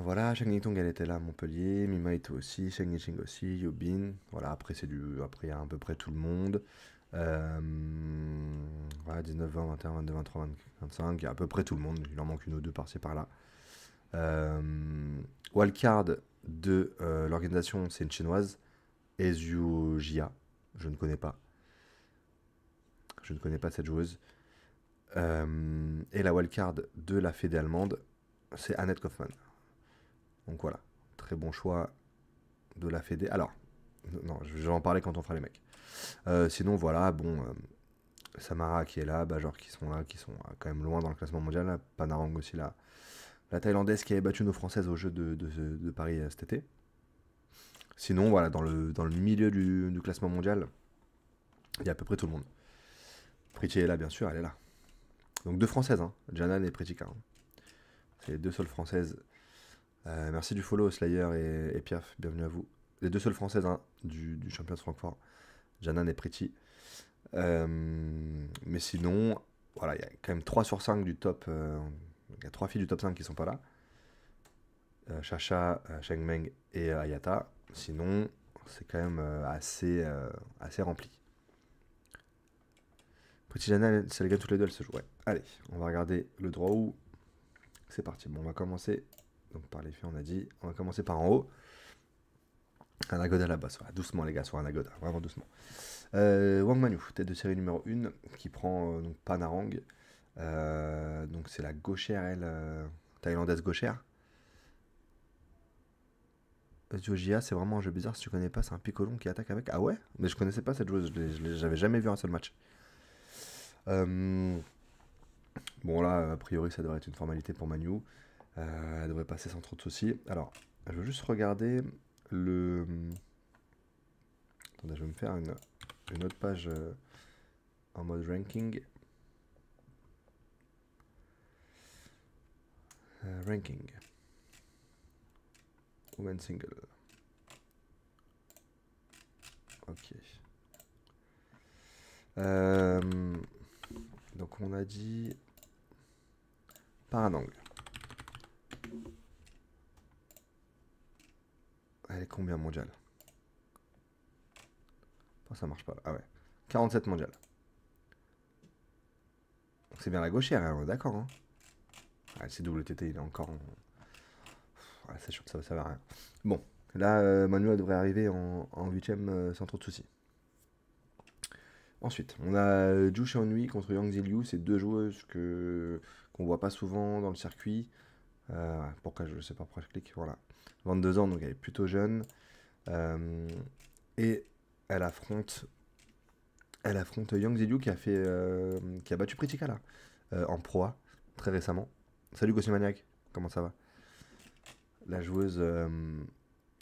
Voilà, Cheng Yitong, elle était là à Montpellier, Mima Ito aussi, Cheng Yiching aussi, Yobin. Voilà, après après il y a à peu près tout le monde. Euh, voilà, 19, 20, 21, 22, 23, 25, il y a à peu près tout le monde. Il en manque une ou deux par-ci par-là. Euh, Wildcard de l'organisation, c'est une chinoise, Ezio Jia. Je ne connais pas. Je ne connais pas cette joueuse. Et la wildcard de la fédé allemande, c'est Annette Kaufmann. Donc voilà, très bon choix de la fédé. Alors, non, je vais en parler quand on fera les mecs. Sinon, voilà, bon, Samara qui est là, Bajor qui sont quand même loin dans le classement mondial. Là. Panarang aussi, la Thaïlandaise qui avait battu nos Françaises au jeu de Paris cet été. Sinon, voilà, dans le milieu du classement mondial, il y a à peu près tout le monde. Priti est là, bien sûr, elle est là. Donc deux Françaises, hein, Janan et Pritika. Hein. C'est les deux seules Françaises. Merci du follow, Slayer et Piaf, bienvenue à vous. Les deux seules Françaises hein, du championnat de Francfort, Janan et Priti. Mais sinon, voilà, il y a quand même 3 sur 5 du top. Il y a 3 filles du top 5 qui sont pas là. Chacha, Sheng Meng et Ayata. Sinon, c'est quand même assez rempli. Petit Jana, c'est les gars toutes les deux, elles se jouent. Ouais. Allez, on va regarder le draw. C'est parti. Bon, on va commencer. Donc par les filles, on a dit. On va commencer par en haut. Un Agoda là-bas. Voilà, doucement les gars, sur un Agoda. Vraiment doucement. Wang Manu, tête de série numéro 1, qui prend donc Panarang. Donc c'est la gauchère, elle, thaïlandaise gauchère. Georgia, c'est vraiment un jeu bizarre si tu connais pas, c'est un picolon qui attaque avec. Ah ouais? Mais je connaissais pas cette joueuse, j'avais jamais vu un seul match. Euh, bon là, a priori ça devrait être une formalité pour Manu. Elle devrait passer sans trop de soucis. Alors, je veux juste regarder le... Attendez, je vais me faire une autre page en mode ranking. Ranking. Women single. Ok. Euh, donc on a dit Paranang. Elle est combien mondiale? Oh, ça marche pas. Ah ouais. 47 mondiale. Donc c'est bien la gauchère, hein, d'accord. Hein. Ah, c'est WTT, il est encore en... Ouais, c'est sûr que ça va rien. Bon, là, Manuel devrait arriver en 8ème sans trop de soucis. Ensuite, on a Ju Xiaonhui contre Yang Ziliu. C'est deux joueuses qu'on voit pas souvent dans le circuit. Pourquoi je sais pas pourquoi je clique. Voilà. 22 ans, donc elle est plutôt jeune. Euh, et elle affronte, elle affronte Yang Ziliu qui a battu Pritika là, en proie très récemment. Salut Gossumaniac, comment ça va? La joueuse,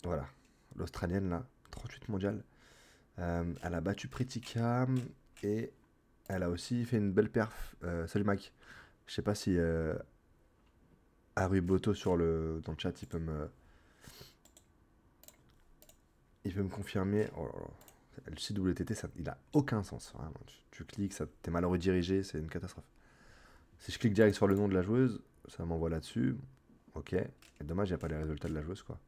voilà, l'Australienne là, 38 mondiale. Elle a battu Pritika et elle a aussi fait une belle perf. Salut Mac. Je sais pas si Aruboto dans le chat il peut me confirmer. Oh là là. Le CWTT, il a aucun sens. Vraiment. Tu cliques, t'es mal redirigé, c'est une catastrophe. Si je clique direct sur le nom de la joueuse, ça m'envoie là-dessus. Ok. Et dommage, il n'y a pas les résultats de la joueuse quoi.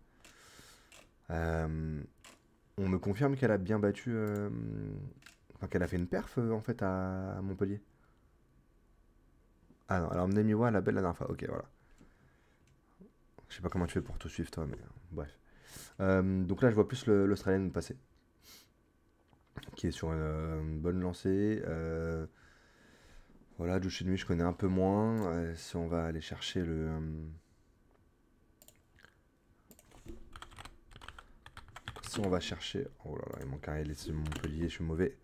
Euh, on me confirme qu'elle a bien battu. Enfin, qu'elle a fait une perf en fait à Montpellier. Ah non, alors Mnemiwa, la belle la dernière fois. Ok, voilà. Je sais pas comment tu fais pour tout suivre toi, mais bref. Donc là, je vois plus l'Australienne passer, qui est sur une bonne lancée. Voilà, Jushinui, je connais un peu moins. Si on va aller chercher si on va chercher. Oh là là, il manque un L, c'est Montpellier, je suis mauvais.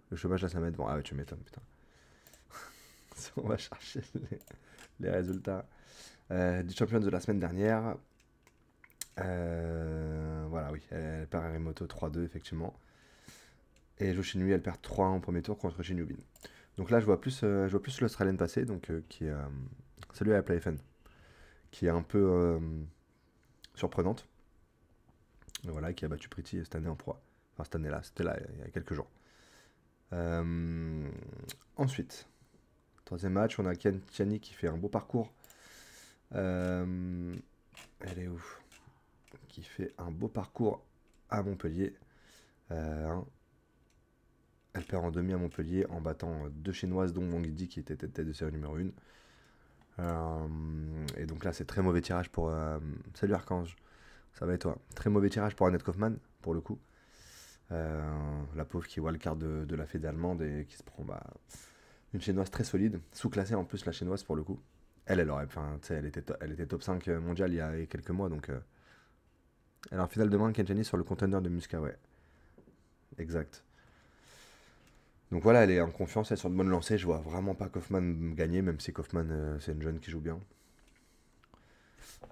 Le chômage là, ça m'aide. Bon, ah ouais, tu m'étonnes, putain. Si on va chercher les résultats du champion de la semaine dernière. Voilà, oui, elle perd Arimoto 3-2, effectivement. Et Joshinui, elle perd 3-1 au premier tour contre Shinubin. Donc là, je vois plus l'Australienne passer, donc qui est salut à la PlayFN, qui est un peu surprenante. Voilà, qui a battu Pretty cette année en proie. Enfin, cette année-là, c'était là, il y a quelques jours. Euh, Ensuite, troisième match, on a Ken Tiani qui fait un beau parcours Euh, Elle est où? Qui fait un beau parcours à Montpellier. Hein. Elle perd en demi à Montpellier en battant deux Chinoises, dont Wang Yidi qui était tête de série numéro 1. Et donc là, c'est très mauvais tirage pour. Salut Archange, ça va et toi? Très mauvais tirage pour Annette Kaufmann, pour le coup. La pauvre qui voit le quart de la fédé allemande et qui se prend une chinoise très solide, sous-classée en plus la chinoise pour le coup. Elle aurait, enfin, tu sais, elle était top 5 mondial il y a quelques mois, donc elle est en finale demain, Kenjani sur le contender de Musca, ouais, exact. Donc voilà, elle est en confiance, elle est sur une bonne lancée, je vois vraiment pas Kaufmann gagner, même si Kaufmann c'est une jeune qui joue bien.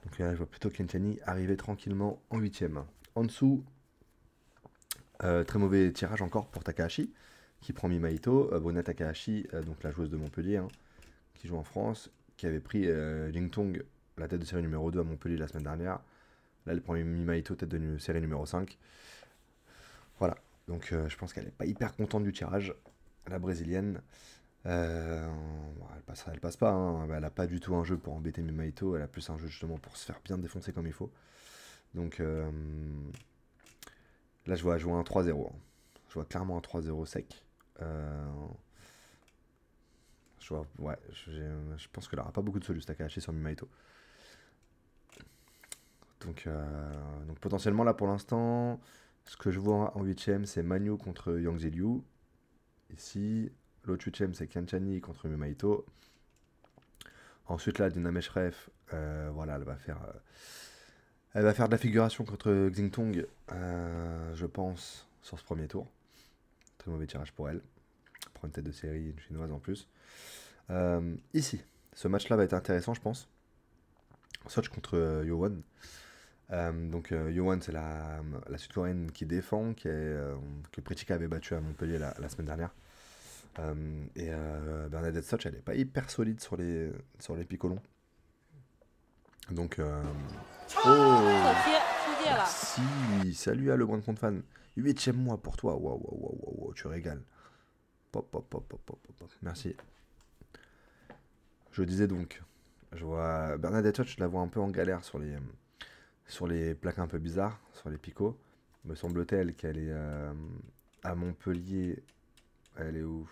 Donc là, je vois plutôt Kenjani arriver tranquillement en huitième. En dessous, très mauvais tirage encore pour Takahashi, qui prend Mimaito. Bruna Takahashi, donc la joueuse de Montpellier, hein, qui joue en France, qui avait pris Jingtong, la tête de série numéro 2 à Montpellier la semaine dernière. Là, elle prend Mimaito, tête de série numéro 5. Voilà. Donc je pense qu'elle n'est pas hyper contente du tirage, la brésilienne. Elle passe pas, hein. Elle a pas du tout un jeu pour embêter Mimaito, elle a plus un jeu justement pour se faire bien défoncer comme il faut. Donc là, je vois jouer un 3-0, hein. Je vois clairement un 3-0 sec. Euh, ouais, je pense qu'elle aura pas beaucoup de solutions à cacher sur Mimaito. Donc potentiellement là pour l'instant, ce que je vois en huitième c'est Manu contre Yang Ziliu. Ici, l'autre huitième c'est Kanchani contre Mimaito. Ensuite là, Dina Meshreff, voilà, elle va faire de la figuration contre Xingtong, je pense, sur ce premier tour. Très mauvais tirage pour elle. Elle prend une tête de série, une chinoise en plus. Ici, ce match-là va être intéressant, je pense. Soch contre Yowan. Donc Yowan, c'est la sud-coréenne qui défend, que Pritika avait battu à Montpellier la semaine dernière. Bernadette Soch, elle est pas hyper solide sur les picolons. Donc, oh, merci, salut à Le Brun de Compte Fan. 8ème mois pour toi, waouh, waouh, waouh, waouh, wow, tu régales. Pop, pop, pop, pop, pop, pop, pop. Merci. Je disais donc, je vois Bernadette Soch, je la vois un peu en galère sur les plaques un peu bizarres, sur les picots. Me semble-t-elle qu'elle est à Montpellier. Elle est où?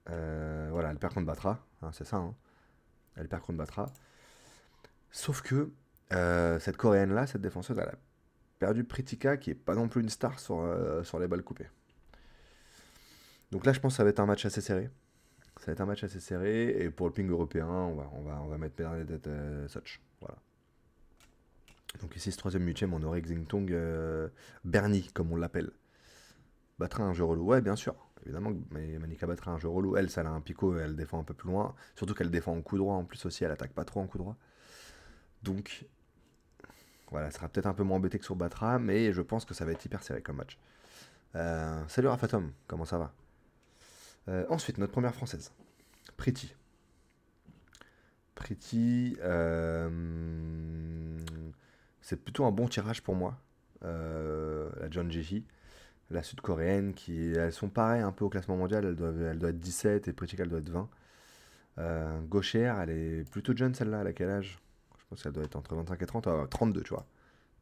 Voilà, elle perd contre Batra, hein, c'est ça, hein. Elle perd contre Batra. Sauf que cette coréenne-là, cette défenseuse, elle a perdu Pritika, qui est pas non plus une star sur les balles coupées. Donc là, je pense que ça va être un match assez serré. Ça va être un match assez serré. Et pour le ping européen, on va mettre Bernadette Soch. Voilà. Donc ici, ce troisième huitième, on aurait Xingtong Bernie, comme on l'appelle. Battra un jeu relou. Ouais, bien sûr. Évidemment, mais Manika battra un jeu relou. Elle, ça a un picot, elle défend un peu plus loin. Surtout qu'elle défend en coup droit en plus aussi, elle attaque pas trop en coup droit. Donc, voilà, elle sera peut-être un peu moins embêtée que sur Batra, mais je pense que ça va être hyper serré comme match. Salut Rafatom, comment ça va? Ensuite, notre première française, Pretty. Pretty, c'est plutôt un bon tirage pour moi. La John Ji, la sud-coréenne, elles sont pareilles un peu au classement mondial, elles doivent être 17 et Pretty, elle doit être 20. Gauchère, elle est plutôt jeune celle-là, elle a quel âge? Je pense qu'elle doit être entre 25 et 30, 32 tu vois.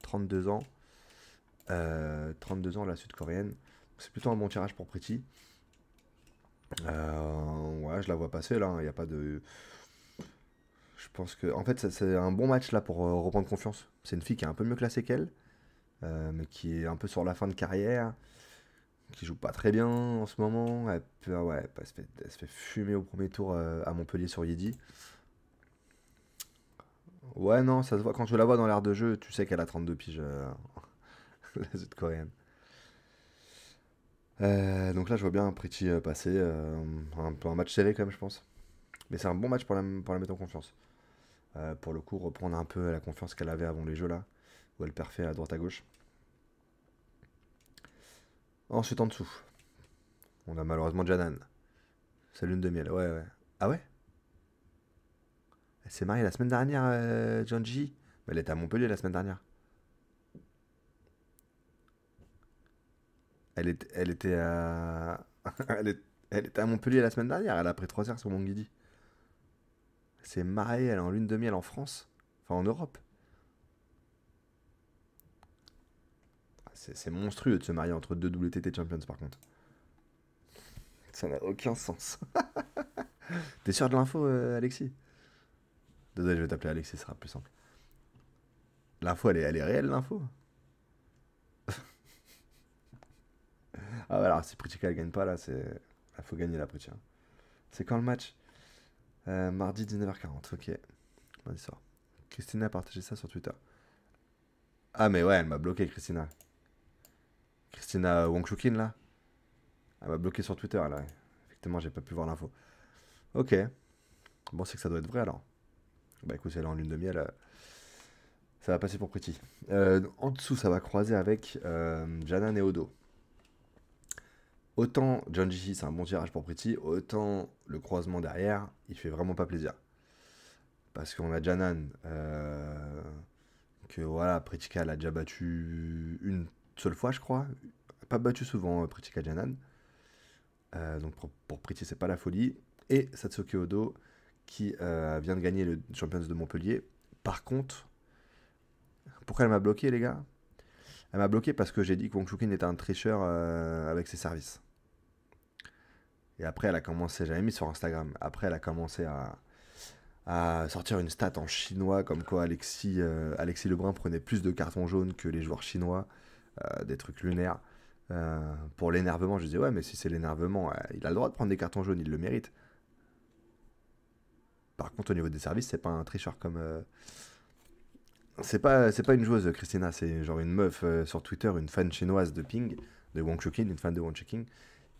32 ans. 32 ans la sud-coréenne. C'est plutôt un bon tirage pour Pretty. Ouais, je la vois passer là, il n'y a pas de. Je pense que. En fait, c'est un bon match là pour reprendre confiance. C'est une fille qui est un peu mieux classée qu'elle, mais qui est un peu sur la fin de carrière, qui joue pas très bien en ce moment. Ouais, elle se fait fumer au premier tour à Montpellier sur Yidi. Ouais, non, ça se voit. Quand tu la vois dans l'air de jeu, tu sais qu'elle a 32 piges, la sud-coréenne. Donc là, je vois bien un Pretty passer. Un peu un match serré, quand même, je pense. Mais c'est un bon match pour la mettre en confiance. Pour le coup, reprendre un peu la confiance qu'elle avait avant les jeux, là, où elle perfait à droite à gauche. Ensuite, en dessous, on a malheureusement Janan. C'est lune de miel, ouais, ouais. Ah ouais? Elle s'est mariée la semaine dernière, Janji. Mais elle était à Montpellier la semaine dernière. Elle était à. Elle était à Montpellier la semaine dernière. Elle a pris 3 heures sur mon guidi. C'est mariée, elle est en lune de miel en France. Enfin, en Europe. C'est monstrueux de se marier entre deux WTT Champions, par contre. Ça n'a aucun sens. T'es sûr de l'info, Alexis? Désolé, je vais t'appeler Alexis, ce sera plus simple. L'info, elle est réelle, l'info? Ah, voilà, si Pritika elle gagne pas, là, c'est. Il faut gagner la Pritika. C'est quand le match? Mardi 19h40, ok. Mardi soir. Christina a partagé ça sur Twitter. Ah, mais ouais, elle m'a bloqué, Christina. Christina Wongchukin, là. Elle m'a bloqué sur Twitter, là. Effectivement, j'ai pas pu voir l'info. Ok. Bon, c'est que ça doit être vrai, alors. Bah écoute, elle est en lune de miel. Ça va passer pour Pretty. En dessous, ça va croiser avec Janan et Odo. Autant John G, c'est un bon tirage pour Pretty, autant le croisement derrière, il fait vraiment pas plaisir. Parce qu'on a Janan, que voilà, Pretika l'a déjà battu une seule fois, je crois. Pas battu souvent, Pretika Janan. Donc pour Pretty, c'est pas la folie. Et Satsuki Odo, qui vient de gagner le Champions de Montpellier. Par contre, pourquoi elle m'a bloqué, les gars? Elle m'a bloqué parce que j'ai dit que Wong Chukin était un tricheur avec ses services. Et après, elle a commencé, j'avais mis sur Instagram, après, elle a commencé à sortir une stat en chinois, comme quoi Alexis Lebrun prenait plus de cartons jaunes que les joueurs chinois, des trucs lunaires. Pour l'énervement, je disais, ouais, mais si c'est l'énervement, il a le droit de prendre des cartons jaunes, il le mérite. Par contre, au niveau des services, c'est pas un tricheur comme. C'est pas une joueuse, Christina, c'est genre une meuf sur Twitter, une fan chinoise de Ping, de Wang Chuqin, une fan de Wang Chuqin,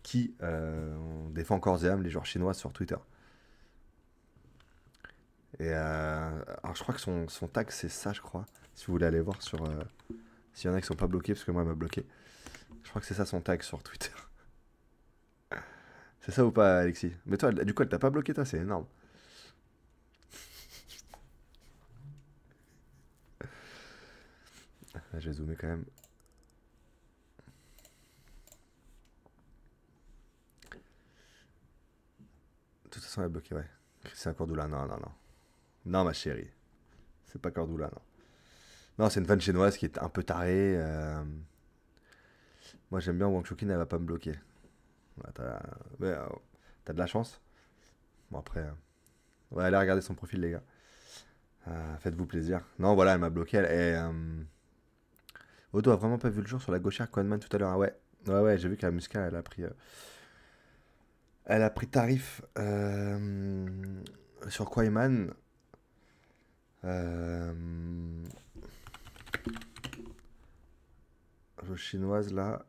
qui défend corps et âme les joueurs chinois sur Twitter. Et alors je crois que son tag c'est ça, je crois. Si vous voulez aller voir sur. S'il y en a qui sont pas bloqués, parce que moi elle m'a bloqué. Je crois que c'est ça son tag sur Twitter. C'est ça ou pas, Alexis? Mais toi, du coup, elle t'a pas bloqué, toi, c'est énorme. Là, je vais zoomer quand même. De toute façon, elle est bloquée, ouais. Christian Cordula, non, non, non. Non, ma chérie. C'est pas Cordula, non. Non, c'est une fan chinoise qui est un peu tarée. Moi, j'aime bien Wang Chukin, elle va pas me bloquer. Ouais, ouais, t'as de la chance. Bon, après. Ouais, allez regarder son profil, les gars. Faites-vous plaisir. Non, voilà, elle m'a bloqué. Odo a vraiment pas vu le jour sur la gauchère Kwanman tout à l'heure. Ah ouais. Ouais, ouais, j'ai vu qu'à Musca, elle a pris tarif sur Kwaiman. Euh, Joueuse chinoise là.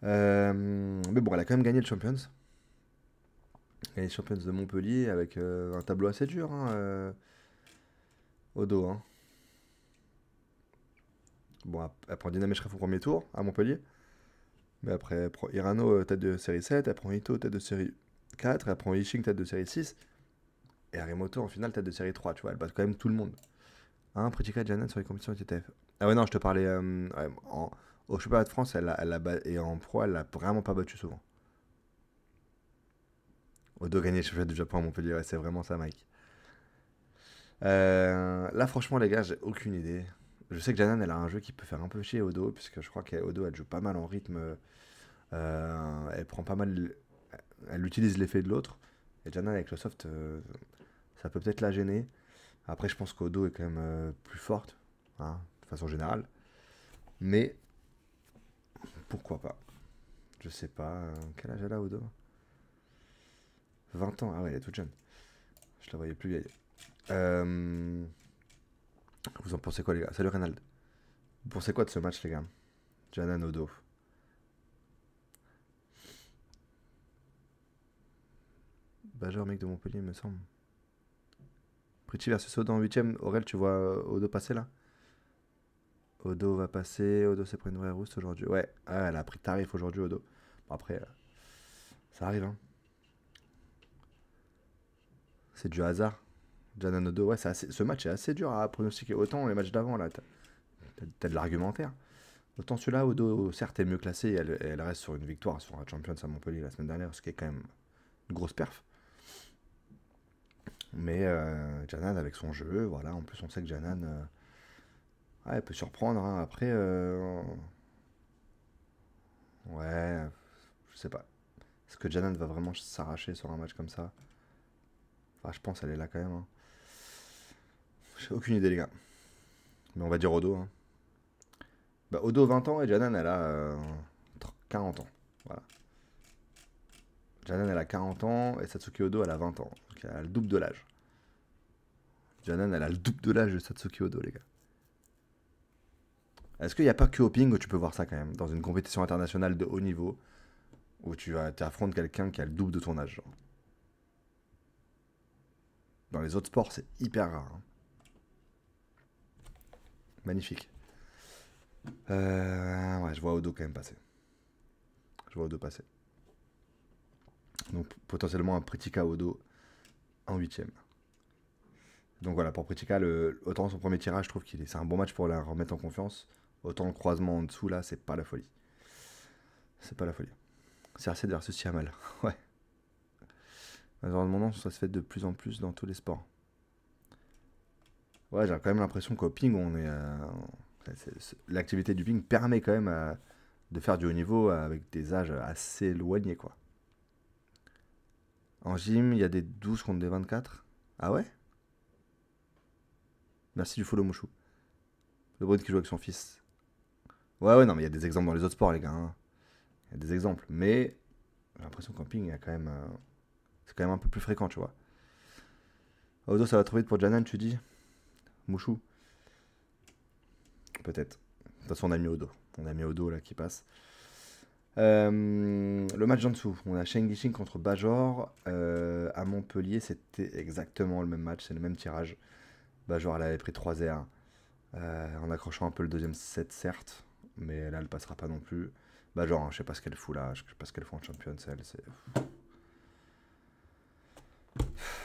Mais bon, elle a quand même gagné le Champions. Gagné le Champions de Montpellier avec un tableau assez dur, hein, Odo. Hein. Bon, elle prend Dynamé Shref au premier tour à Montpellier. Mais après, elle prend Hirano tête de série 7, elle prend Ito tête de série 4, elle prend Ishing tête de série 6. Et Harimoto en finale tête de série 3, tu vois, elle bat quand même tout le monde. Hein, Pritika Janan sur les compétitions TTF. Ah ouais, non, je te parlais. Ouais, au championnat de France, et en pro, elle l'a vraiment pas battu souvent. Odo gagné le championnat du Japon à Montpellier, ouais, c'est vraiment ça, Mike. Là, franchement, les gars, j'ai aucune idée. Je sais que Janan, elle a un jeu qui peut faire un peu chier Odo, puisque je crois qu'Odo, elle joue pas mal en rythme. Elle prend pas mal. Elle utilise l'effet de l'autre. Et Janan, avec le soft, ça peut peut-être la gêner. Après, je pense qu'Odo est quand même plus forte, hein, de façon générale. Mais pourquoi pas? Je sais pas. Quel âge elle a, Odo? 20 ans. Ah ouais, elle est toute jeune. Je la voyais plus vieille. Euh, Vous en pensez quoi, les gars? Salut, Reynald. Vous pensez quoi de ce match, les gars? Janan Odo. Bajor, mec de Montpellier, il me semble. Pretty versus Odo en 8ème. Aurel, tu vois Odo passer là? Odo va passer. Odo s'est pris une vraie rousse aujourd'hui. Ouais, elle a pris tarif aujourd'hui, Odo. Bon, après, ça arrive, hein. C'est du hasard. Janan Odo, ouais, ce match est assez dur à pronostiquer. Autant les matchs d'avant, là, t'as de l'argumentaire. Autant celui-là, Odo, certes, est mieux classé, elle reste sur une victoire sur la Champions à Montpellier la semaine dernière, ce qui est quand même une grosse perf. Mais Janan avec son jeu, voilà, en plus on sait que Janan, elle peut surprendre, hein. Après, ouais, je sais pas. Est-ce que Janan va vraiment s'arracher sur un match comme ça? Enfin, je pense qu'elle est là quand même, hein. J'ai aucune idée, les gars. Mais on va dire Odo, hein. Bah, Odo 20 ans et Janan elle a 40 ans. Voilà. Janan elle a 40 ans et Satsuki Odo elle a 20 ans. Donc elle a le double de l'âge. Janan elle a le double de l'âge de Satsuki Odo, les gars. Est-ce qu'il n'y a pas que au ping où tu peux voir ça quand même? Dans une compétition internationale de haut niveau où tu affrontes quelqu'un qui a le double de ton âge, genre. Dans les autres sports, c'est hyper rare, hein. Magnifique. Ouais, je vois Odo quand même passer. Je vois Odo passer. Donc potentiellement un Pritika Odo en huitième. Donc voilà, pour Pritika, autant son premier tirage, je trouve c'est un bon match pour la remettre en confiance. Autant le croisement en dessous, là, c'est pas la folie. C'est pas la folie. CR7 versus Siamal. Ouais. Dans mon nom, ça se fait de plus en plus dans tous les sports. Ouais, j'ai quand même l'impression qu'au ping, on est. L'activité du ping permet quand même de faire du haut niveau avec des âges assez éloignés, quoi. En gym, il y a des 12 contre des 24. Ah ouais? Merci du follow, Mouchou. Le Brune qui joue avec son fils. Ouais, ouais, non, mais il y a des exemples dans les autres sports, les gars, hein. Il y a des exemples. Mais j'ai l'impression qu'en ping, il y a quand même. C'est quand même un peu plus fréquent, tu vois. Odo, ça va trop vite pour Janan, tu dis? Mouchou? Peut-être. De toute façon, on a mis Odo. On a mis Odo là qui passe. Le match en dessous, on a Sheng Yixing contre Bajor. À Montpellier, c'était exactement le même match, c'est le même tirage. Bajor, elle avait pris 3-0 en accrochant un peu le deuxième set, certes, mais là, elle passera pas non plus. Bajor, hein, je sais pas ce qu'elle fout là, je sais pas ce qu'elle fout en Champions, elle, c'est.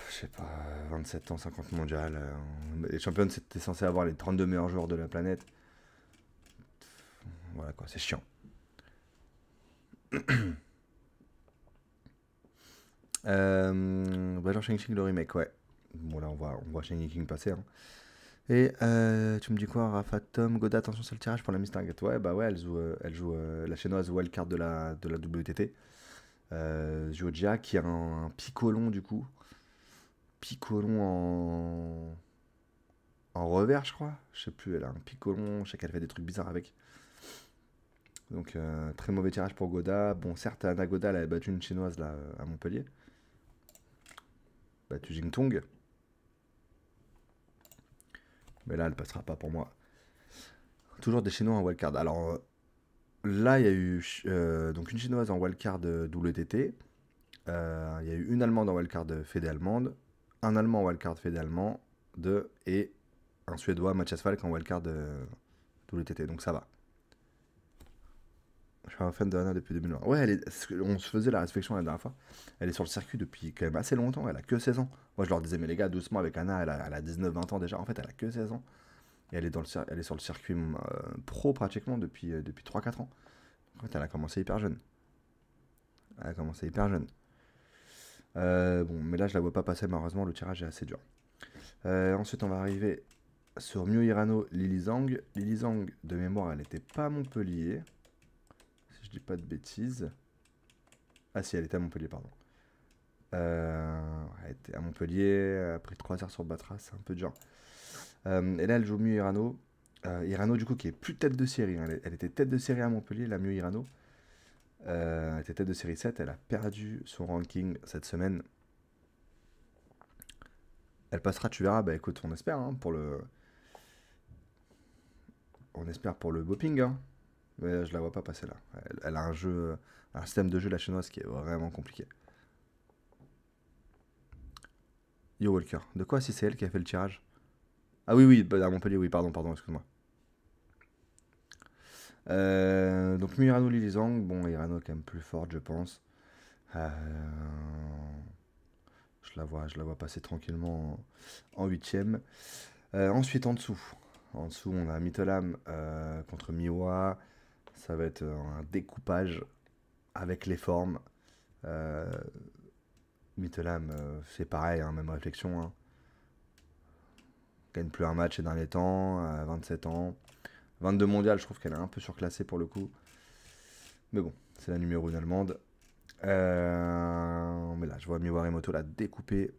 Je sais pas, 27 ans, 50 mondiales. Les Champions, c'était censé avoir les 32 meilleurs joueurs de la planète. Voilà quoi, c'est chiant. Bajor Sheng Yixing, le remake, ouais. Bon, là, on voit Sheng Yixing passer, hein. Et tu me dis quoi, Rafa Tom, Goda, attention sur le tirage pour la Miss Target. Ouais, bah ouais, elle joue la chinoise wildcard de la WTT. Georgia qui a un picolon du coup. Picolon en revers, je crois. Je sais plus, elle a un picolon, je sais qu'elle fait des trucs bizarres avec. Donc très mauvais tirage pour Goda. Bon, certes, Anna Goda, elle avait battu une chinoise là à Montpellier. Battu Jingtong. Mais là, elle passera pas pour moi. Toujours des Chinois en wildcard. Alors là, il y a eu donc une Chinoise en wildcard WTT. Il y a eu une Allemande en wildcard Fédé allemande, un Allemand en wildcard Fédé allemand, et un Suédois, Mathias Falk, en wildcard WTT. Donc ça va. Je suis un fan de Anna depuis 2020. Ouais, on se faisait la réflexion la dernière fois. Elle est sur le circuit depuis quand même assez longtemps. Elle a que 16 ans. Moi, je leur disais, mais les gars, doucement avec Anna, elle a 19-20 ans déjà. En fait, elle a que 16 ans. Et elle est sur le circuit pro pratiquement depuis 3-4 ans. En fait, elle a commencé hyper jeune. Elle a commencé hyper jeune. Bon, mais là, je la vois pas passer, malheureusement. Le tirage est assez dur. Ensuite, on va arriver sur Miu Hirano, Lily Zhang. Lily Zhang, de mémoire, elle n'était pas à Montpellier. Si je dis pas de bêtises. Ah si, elle était à Montpellier, pardon. Elle était à Montpellier, elle a pris 3 heures sur Batra, c'est un peu dur. Et là, elle joue Miu Hirano. Hirano, du coup, qui est plus tête de série, hein. Elle était tête de série à Montpellier, la Miu Hirano. Elle était tête de série 7, elle a perdu son ranking cette semaine. Elle passera, tu verras. Bah écoute, on espère, hein, on espère pour le Boping, hein. Mais je la vois pas passer là. Elle a un système de jeu, la chinoise, qui est vraiment compliqué. Yo Walker, de quoi si c'est elle qui a fait le tirage? Ah oui, oui, bah, à Montpellier, oui, pardon, excuse-moi. Donc Mirano Lilizang, bon, Hirano est quand même plus forte, je pense. Euh, je la vois passer tranquillement en huitième. Ensuite, en dessous, on a Mittelam contre Miwa. Ça va être un découpage avec les formes. Euh, Mittelam, c'est pareil, hein, même réflexion, hein. Gagne plus un match ces derniers temps, à 27 ans. 22 mondiales, je trouve qu'elle est un peu surclassée pour le coup. Mais bon, c'est la numéro 1 allemande. Mais là, je vois Miwaremoto la découper.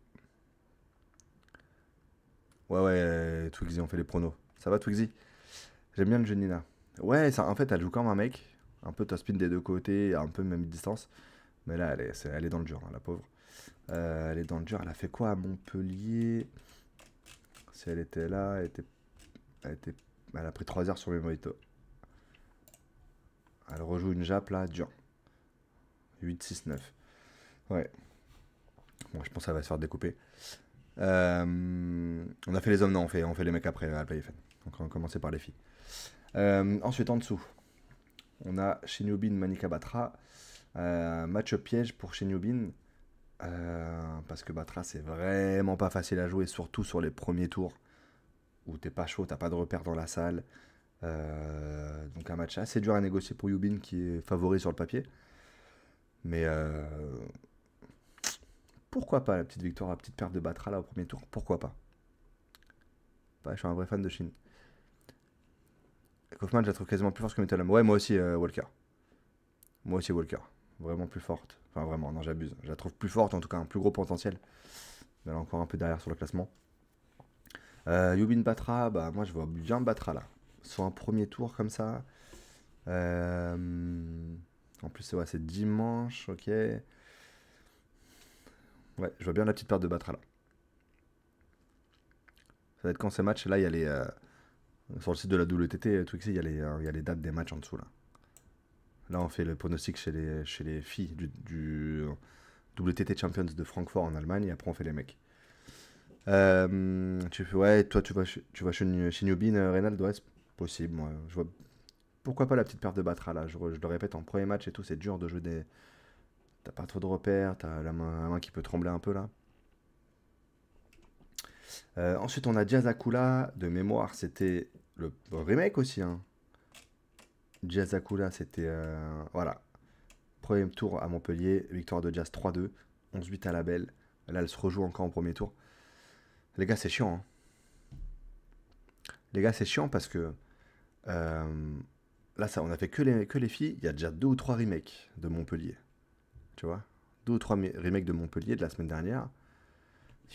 Ouais, ouais, Twigsy, on fait les pronos. Ça va, Twigsy? J'aime bien le jeu de Nina. Ouais, ça, en fait, elle joue comme un mec. Un peu top spin des deux côtés, un peu même distance. Mais là, elle est dans le dur, hein, la pauvre. Elle est dans le dur. Elle a fait quoi à Montpellier? Si elle était là, elle, était- elle a pris 3 heures sur mes mojitos. Elle rejoue une jappe là, dur. 8-6-9. Ouais. Bon, je pense que ça va se faire découper. On a fait les hommes, non, on fait les mecs après Alpha. Donc on va commencer par les filles. Ensuite, en dessous, on a Shin Manika Batra. Match piège pour Shin parce que Batra, c'est vraiment pas facile à jouer, surtout sur les premiers tours où t'es pas chaud, t'as pas de repère dans la salle. Donc un match assez dur à négocier pour Yubin qui est favori sur le papier. Mais pourquoi pas la petite victoire, la petite perte de Batra là au premier tour? Pourquoi pas? Bah, je suis un vrai fan de Shin. Kaufman, je la trouve quasiment plus forte que Metalum. Ouais, moi aussi, Walker. Moi aussi, Walker. Vraiment plus forte. Enfin, vraiment, non, j'abuse. Je la trouve plus forte, en tout cas, un plus gros potentiel. Mais elle est encore un peu derrière sur le classement. Yubin Batra, bah, moi, je vois bien Batra là. Sur un premier tour comme ça. Euh, En plus, c'est dimanche, ok. Ouais, je vois bien la petite perte de Batra là. Ça va être quand ces matchs? Là, il y a les. Sur le site de la WTT, Twixy, il y a les dates des matchs en dessous là. Là, on fait le pronostic chez les filles du WTT Champions de Francfort en Allemagne et après on fait les mecs. Ouais, toi tu vas chez Newbin, Reynald, ouais, c'est possible. Moi, je vois pourquoi pas la petite perte de Batra là. Je le répète, en premier match et tout, c'est dur de jouer des. T'as pas trop de repères, t'as la main qui peut trembler un peu là. Ensuite, on a Jazakula, de mémoire, c'était le remake aussi, hein. Jazakula, c'était. Voilà. Premier tour à Montpellier, victoire de Jazz 3-2, 11-8 à la belle. Là, elle se rejoue encore en premier tour. Les gars, c'est chiant, hein. Les gars, c'est chiant parce que euh, là, ça, on a fait que les filles. Il y a déjà 2 ou 3 remakes de Montpellier. Tu vois? 2 ou 3 remakes de Montpellier de la semaine dernière.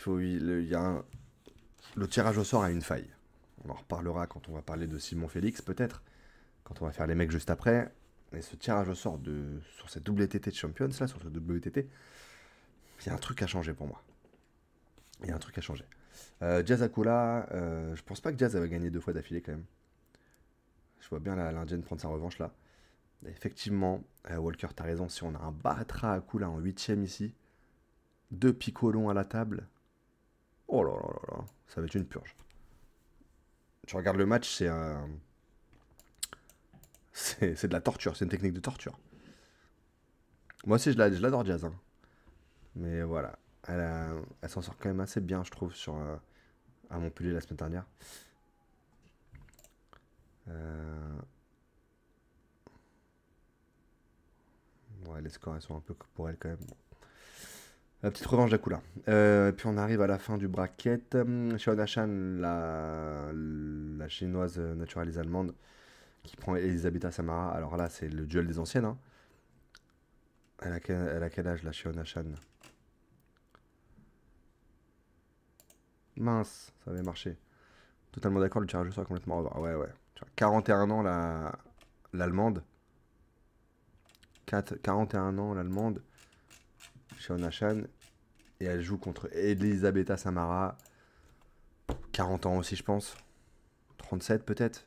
Il y a le tirage au sort a une faille. On en reparlera quand on va parler de Simon Félix, peut-être. Quand on va faire les mecs juste après. Et ce tirage au sort sur cette WTT de Champions, là, sur ce WTT, il y a un truc à changer pour moi. Il y a un truc à changer. Jazz Akula, je pense pas que Jazz avait gagné 2 fois d'affilée quand même. Je vois bien l'Indienne prendre sa revanche là. Et effectivement, Walker, t'as raison. Si on a un Batra Akula en 8ème ici, 2 picolons à la table, oh là là là là, ça va être une purge. Tu regardes le match, c'est de la torture, c'est une technique de torture. Moi aussi, je l'adore Jazz, hein. Mais voilà, elle s'en sort quand même assez bien, je trouve, à Montpellier la semaine dernière. Euh, ouais, les scores, elles sont un peu pour elle quand même. La petite revanche d'Akula. Puis on arrive à la fin du bracket. Xiaoda Shan, la chinoise naturalise allemande, qui prend Elisabetta Samara. Alors là, c'est le duel des anciennes, hein. Elle a quel âge, la Xiaoda Shan? Mince, ça avait marché. Totalement d'accord, le tirage au sort est complètement over. Ouais, ouais. Tu vois, 41 ans, l'allemande. 41 ans, l'allemande. Xiaoda Shan. Et elle joue contre Elisabetta Samara. 40 ans aussi, je pense. 37 peut-être.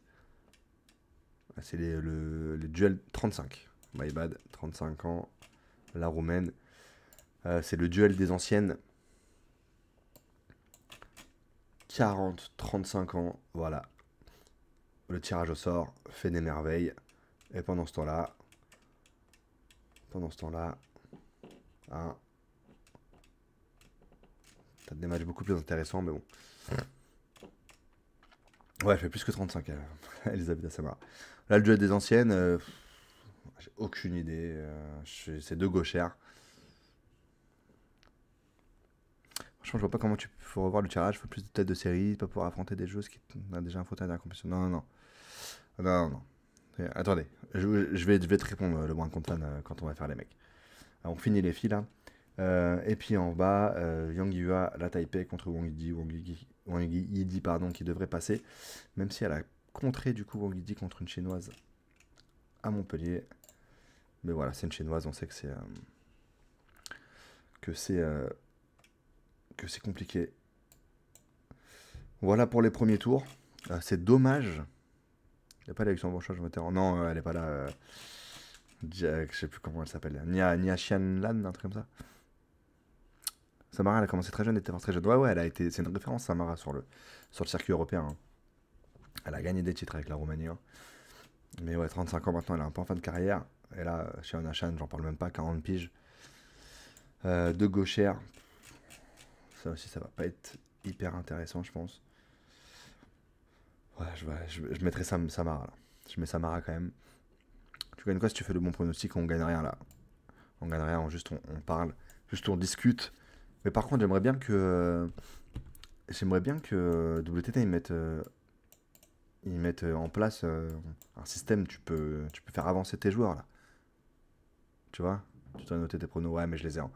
C'est les duels 35. My bad, 35 ans. La roumaine. C'est le duel des anciennes. 40, 35 ans. Voilà. Le tirage au sort fait des merveilles. Et pendant ce temps-là, hein, t'as des matchs beaucoup plus intéressants, mais bon. Ouais, elle fait plus que 35, Elisabeth Assamara. Là, le duel des anciennes, J'ai aucune idée. C'est deux gauchères. Franchement, je vois pas comment tu faut revoir le tirage. Faut plus de têtes de série, pas pouvoir affronter des joueuses qui ont déjà un fauteuil à la compétition. Non, non, non. Non, non, non. Attendez, je vais te répondre le moins content quand on va faire les mecs. Alors, on finit les filles là. Et puis en bas, Yang Yua, la Taipei contre Wang Yidi, pardon, qui devrait passer. Même si elle a contré du coup Wang Yidi contre une chinoise à Montpellier. Mais voilà, c'est une chinoise, on sait que c'est euh, que c'est compliqué. Voilà pour les premiers tours. C'est dommage. Il n'y a pas l'élection Luxembourgeoise vétéran. Non, elle n'est pas là. Je sais plus comment elle s'appelle. Nia Xianlan, un truc comme ça. Samara, elle a commencé très jeune, elle était très jeune. Ouais, ouais, elle a été. C'est une référence, Samara, sur le circuit européen, hein. Elle a gagné des titres avec la Roumanie, hein. Mais ouais, 35 ans maintenant, elle est un peu en fin de carrière. Et là, chez Onashan, j'en parle même pas, 40 piges. De gauchère. Ça aussi, ça va pas être hyper intéressant, je pense. Ouais, je mettrai Samara là. Je mets Samara quand même. Tu gagnes quoi si tu fais le bon pronostic? On gagne rien là. On gagne rien, juste on parle. Juste on discute. Mais par contre, j'aimerais bien que WTT ils mettent en place un système. Tu peux faire avancer tes joueurs là. Tu vois? Tu dois noter tes pronos. Ouais, mais je les ai en.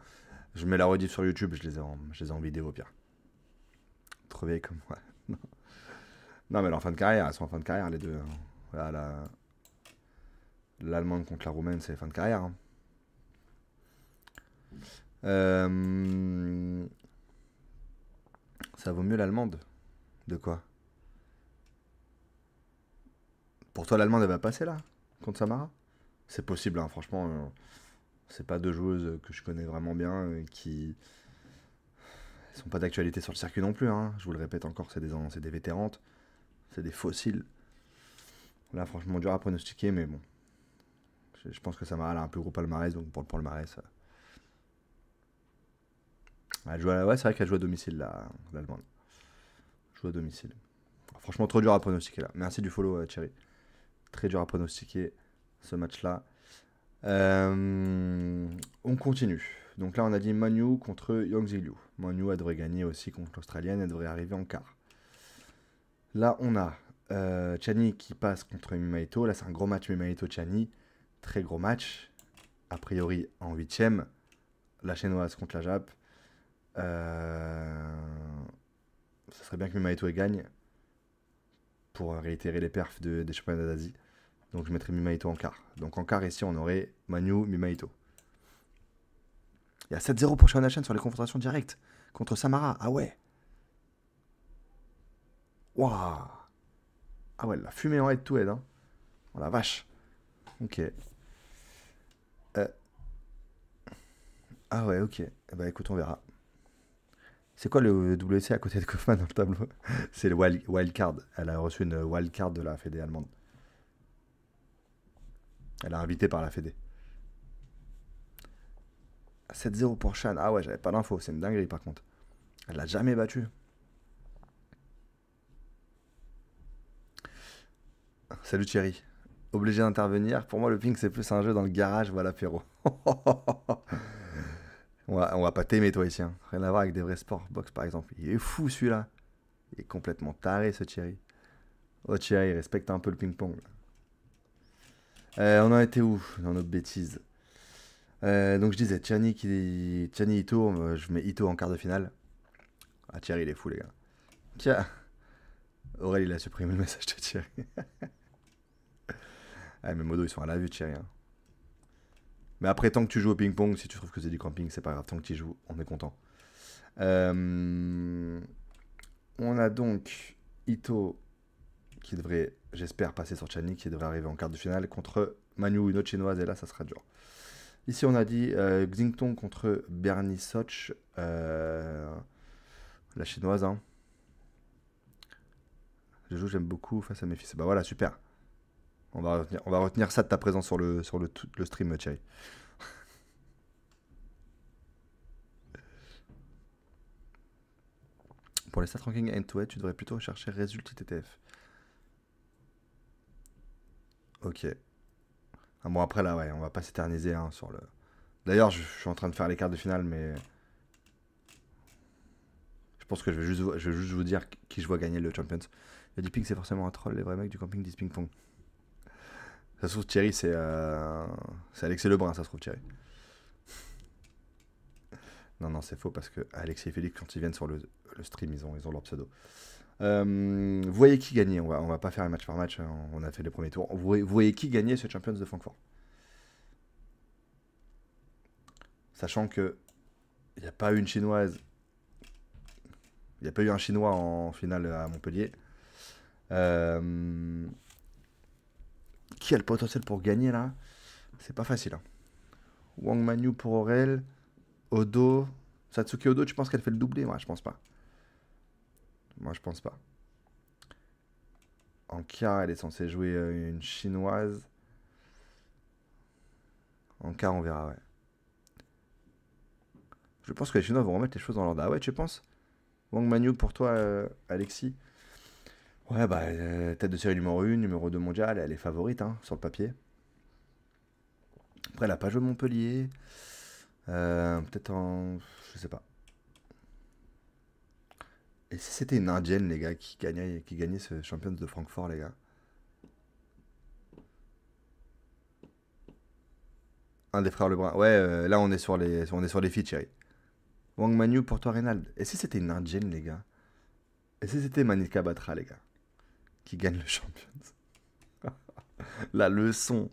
Je mets la rediff sur YouTube, je les ai en vidéo au pire. Trop vieille comme. Ouais. Non. Non, mais elle est en fin de carrière, elles sont en fin de carrière les deux, hein. Voilà, l'Allemande contre la Roumaine, c'est fin de carrière, hein. Euh, Ça vaut mieux l'Allemande. De quoi? Pour toi, l'Allemande, elle va passer là? Contre Samara? C'est possible, hein, franchement. C'est pas deux joueuses que je connais vraiment bien qui sont pas d'actualité sur le circuit non plus, hein. Je vous le répète encore, c'est des vétérantes, c'est des fossiles. Là, franchement, dur à pronostiquer, mais bon. Je pense que Samara elle a un plus gros palmarès, donc pour le palmarès. Ouais, c'est vrai qu'elle joue à domicile, l'Allemande. Joue à domicile. Franchement, trop dur à pronostiquer là. Merci du follow, Thierry. Très dur à pronostiquer ce match-là. On continue. Donc là, on a dit Manu contre Yangzi-Liu. Manu, elle devrait gagner aussi contre l'Australienne. Elle devrait arriver en quart. Là, on a Chani qui passe contre Mimaito. Là, c'est un gros match Mimaito-Chani. Très gros match. A priori en huitième. La chinoise contre la Jap. Ça serait bien que Mimaito gagne pour réitérer les perfs des championnats d'Asie. Donc je mettrais Mimaito en quart. Donc en quart ici on aurait Manu, Mimaito. Il y a 7-0 pour Shanahan sur les confrontations directes contre Samara. Ah ouais. Waouh. Ah ouais, la fumée en head to head, hein. Oh la vache. Ok. Ah ouais, ok. Bah écoute, on verra. C'est quoi le WC à côté de Kaufman dans le tableau? C'est le wild card. Elle a reçu une wild card de la Fédé allemande. Elle a invité par la Fédé. 7-0 pour Shan. Ah ouais, j'avais pas l'info. C'est une dinguerie par contre. Elle l'a jamais battu. Salut Thierry. Obligé d'intervenir. Pour moi, le ping, c'est plus un jeu dans le garage ou à l'apéro. On va pas t'aimer, toi, ici, hein. Rien à voir avec des vrais sports. Boxe, par exemple. Il est fou, celui-là. Il est complètement taré, ce Thierry. Oh, Thierry, respecte un peu le ping-pong. On en était où dans notre bêtise? Donc, je disais, Tiani Ito, je mets Ito en quart de finale. Ah, Thierry, il est fou, les gars. Tiens, Aurel, il a supprimé le message de Thierry. Ah, mes modos, ils sont à la vue, Thierry, hein. Mais après, tant que tu joues au ping-pong, si tu trouves que c'est du camping, c'est pas grave. Tant que tu joues, on est content. Euh, on a donc Ito qui devrait, j'espère, passer sur Chani, qui devrait arriver en quart de finale contre Manu, une autre chinoise, et là, ça sera dur. Ici, on a dit Xingtong contre Bernie Soch, la chinoise, hein. J'aime beaucoup face à mes fils. Bah voilà, super. On va retenir ça de ta présence sur le stream, Thierry. Pour les stat ranking end-to-head, tu devrais plutôt chercher résultat TTF. Ok. Ah, bon, après, là, ouais, on va pas s'éterniser hein, sur le. D'ailleurs, je suis en train de faire les quarts de finale, mais je pense que je vais juste vous dire qui je vois gagner le Champions. Il y a du ping, c'est forcément un troll. Les vrais mecs du camping disent ping-pong. Ça se trouve, Thierry, c'est Alexis Lebrun, ça se trouve, Thierry. Non, non, c'est faux parce que Alexis et Félix, quand ils viennent sur le stream, ils ont leur pseudo. Vous voyez qui gagnait, on va pas faire un match par match, hein, on a fait les premiers tours. Vous voyez qui gagnait ce Champions de Francfort. Sachant que il n'y a pas eu une chinoise, il n'y a pas eu un chinois en finale à Montpellier. Euh, qui a le potentiel pour gagner là? C'est pas facile, hein. Wang Manyu pour Aurel, Odo, Satsuki Odo, tu penses qu'elle fait le doublé? Moi, je pense pas. Moi, je pense pas. En quart, elle est censée jouer une chinoise. En quart, on verra, ouais. Je pense que les Chinois vont remettre les choses dans l'ordre. Ah ouais, tu penses? Wang Manyu pour toi, Alexis? Ouais, bah, tête de série numéro 1, numéro 2 mondial, elle est favorite, hein, sur le papier. Après, elle a pas joué Montpellier. Peut-être en. Je sais pas. Et si c'était une Indienne, les gars, qui gagnait ce Champions de Francfort, les gars? Un des frères Lebrun. Ouais, là, on est sur les filles, chérie. Wang Manyu pour toi, Reynald. Et si c'était une Indienne, les gars? Et si c'était Manika Batra, les gars, qui gagne le Champions? La leçon.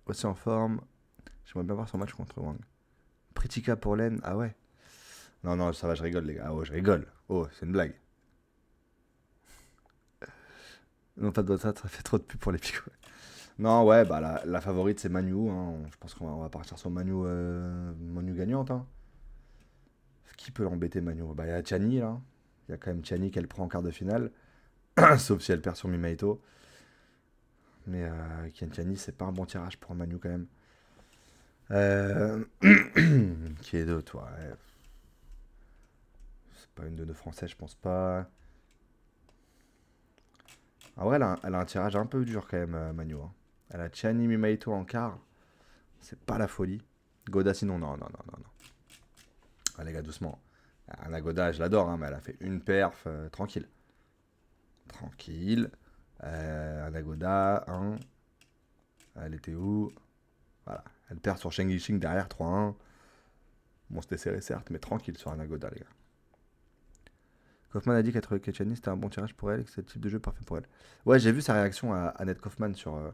Aussi en forme. J'aimerais bien voir son match contre Wang. Pritika pour Len. Ah ouais. Non, non, ça va, je rigole, les gars. Ah ouais, je rigole. Oh, c'est une blague. Non, pas de WhatsApp, ça fait trop de pub pour les picots. Non, ouais, bah la favorite c'est Manu, hein. Je pense qu'on va partir sur Manu, Manu gagnante, hein. Qui peut l'embêter Manu? Bah il y a Tiani là. Il y a quand même Tiani qu'elle prend en quart de finale. Sauf si elle perd sur Mimaito. Mais Kian Tiani, c'est pas un bon tirage pour un Manu quand même. Qui est d'autre, ouais. C'est pas une de nos français, je pense pas. En vrai, elle a un tirage un peu dur quand même, Manu, hein. Elle a Tiani Mimaito en quart. C'est pas la folie. Goda, sinon, non, non, non, non, non. Ah, les gars, doucement. Anna Goda, je l'adore, hein, mais elle a fait une perf, tranquille. Tranquille. Anna Goda, 1. Elle était où? Voilà. Elle perd sur Sheng Yixing derrière 3-1. Bon, c'était serré, certes, mais tranquille sur Anna Goda, les gars. Kaufman a dit qu'être Ketchani, c'était un bon tirage pour elle et que c'est le type de jeu parfait pour elle. Ouais, j'ai vu sa réaction à Annette Kaufman sur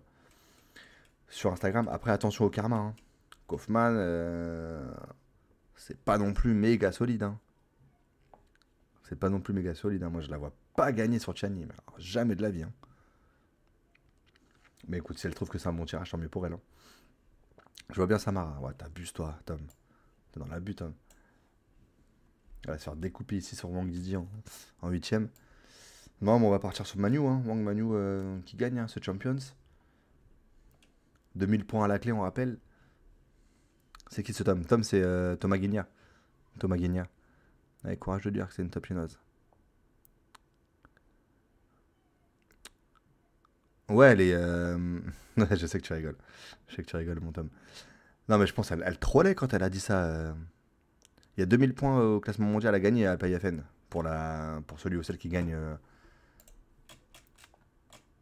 Instagram. Après, attention au karma, hein. Kaufman, c'est pas non plus méga solide, hein. C'est pas non plus méga solide, hein. Moi, je la vois pas gagner sur Chani, mais alors, jamais de la vie, hein. Mais écoute, si elle trouve que c'est un bon tirage, tant mieux pour elle, hein. Je vois bien Samara. Ouais, t'abuses, toi, Tom. T'es dans la butte, hein. Elle va se faire découper ici sur Wang Didi en 8ème. Non, mais on va partir sur Manu, hein. Wang Manu qui gagne, hein, ce Champions. 2000 points à la clé, on rappelle. C'est qui ce Tom? Tom, c'est Thomas Guignat. Thomas Guignat. Avec courage de dire que c'est une top chinoise. Ouais, elle est. Ouais, je sais que tu rigoles. Je sais que tu rigoles, mon Tom. Non, mais je pense qu'elle trollait quand elle a dit ça. Il y a 2000 points au classement mondial à gagner à Payafen. Pour celui ou celle qui gagne.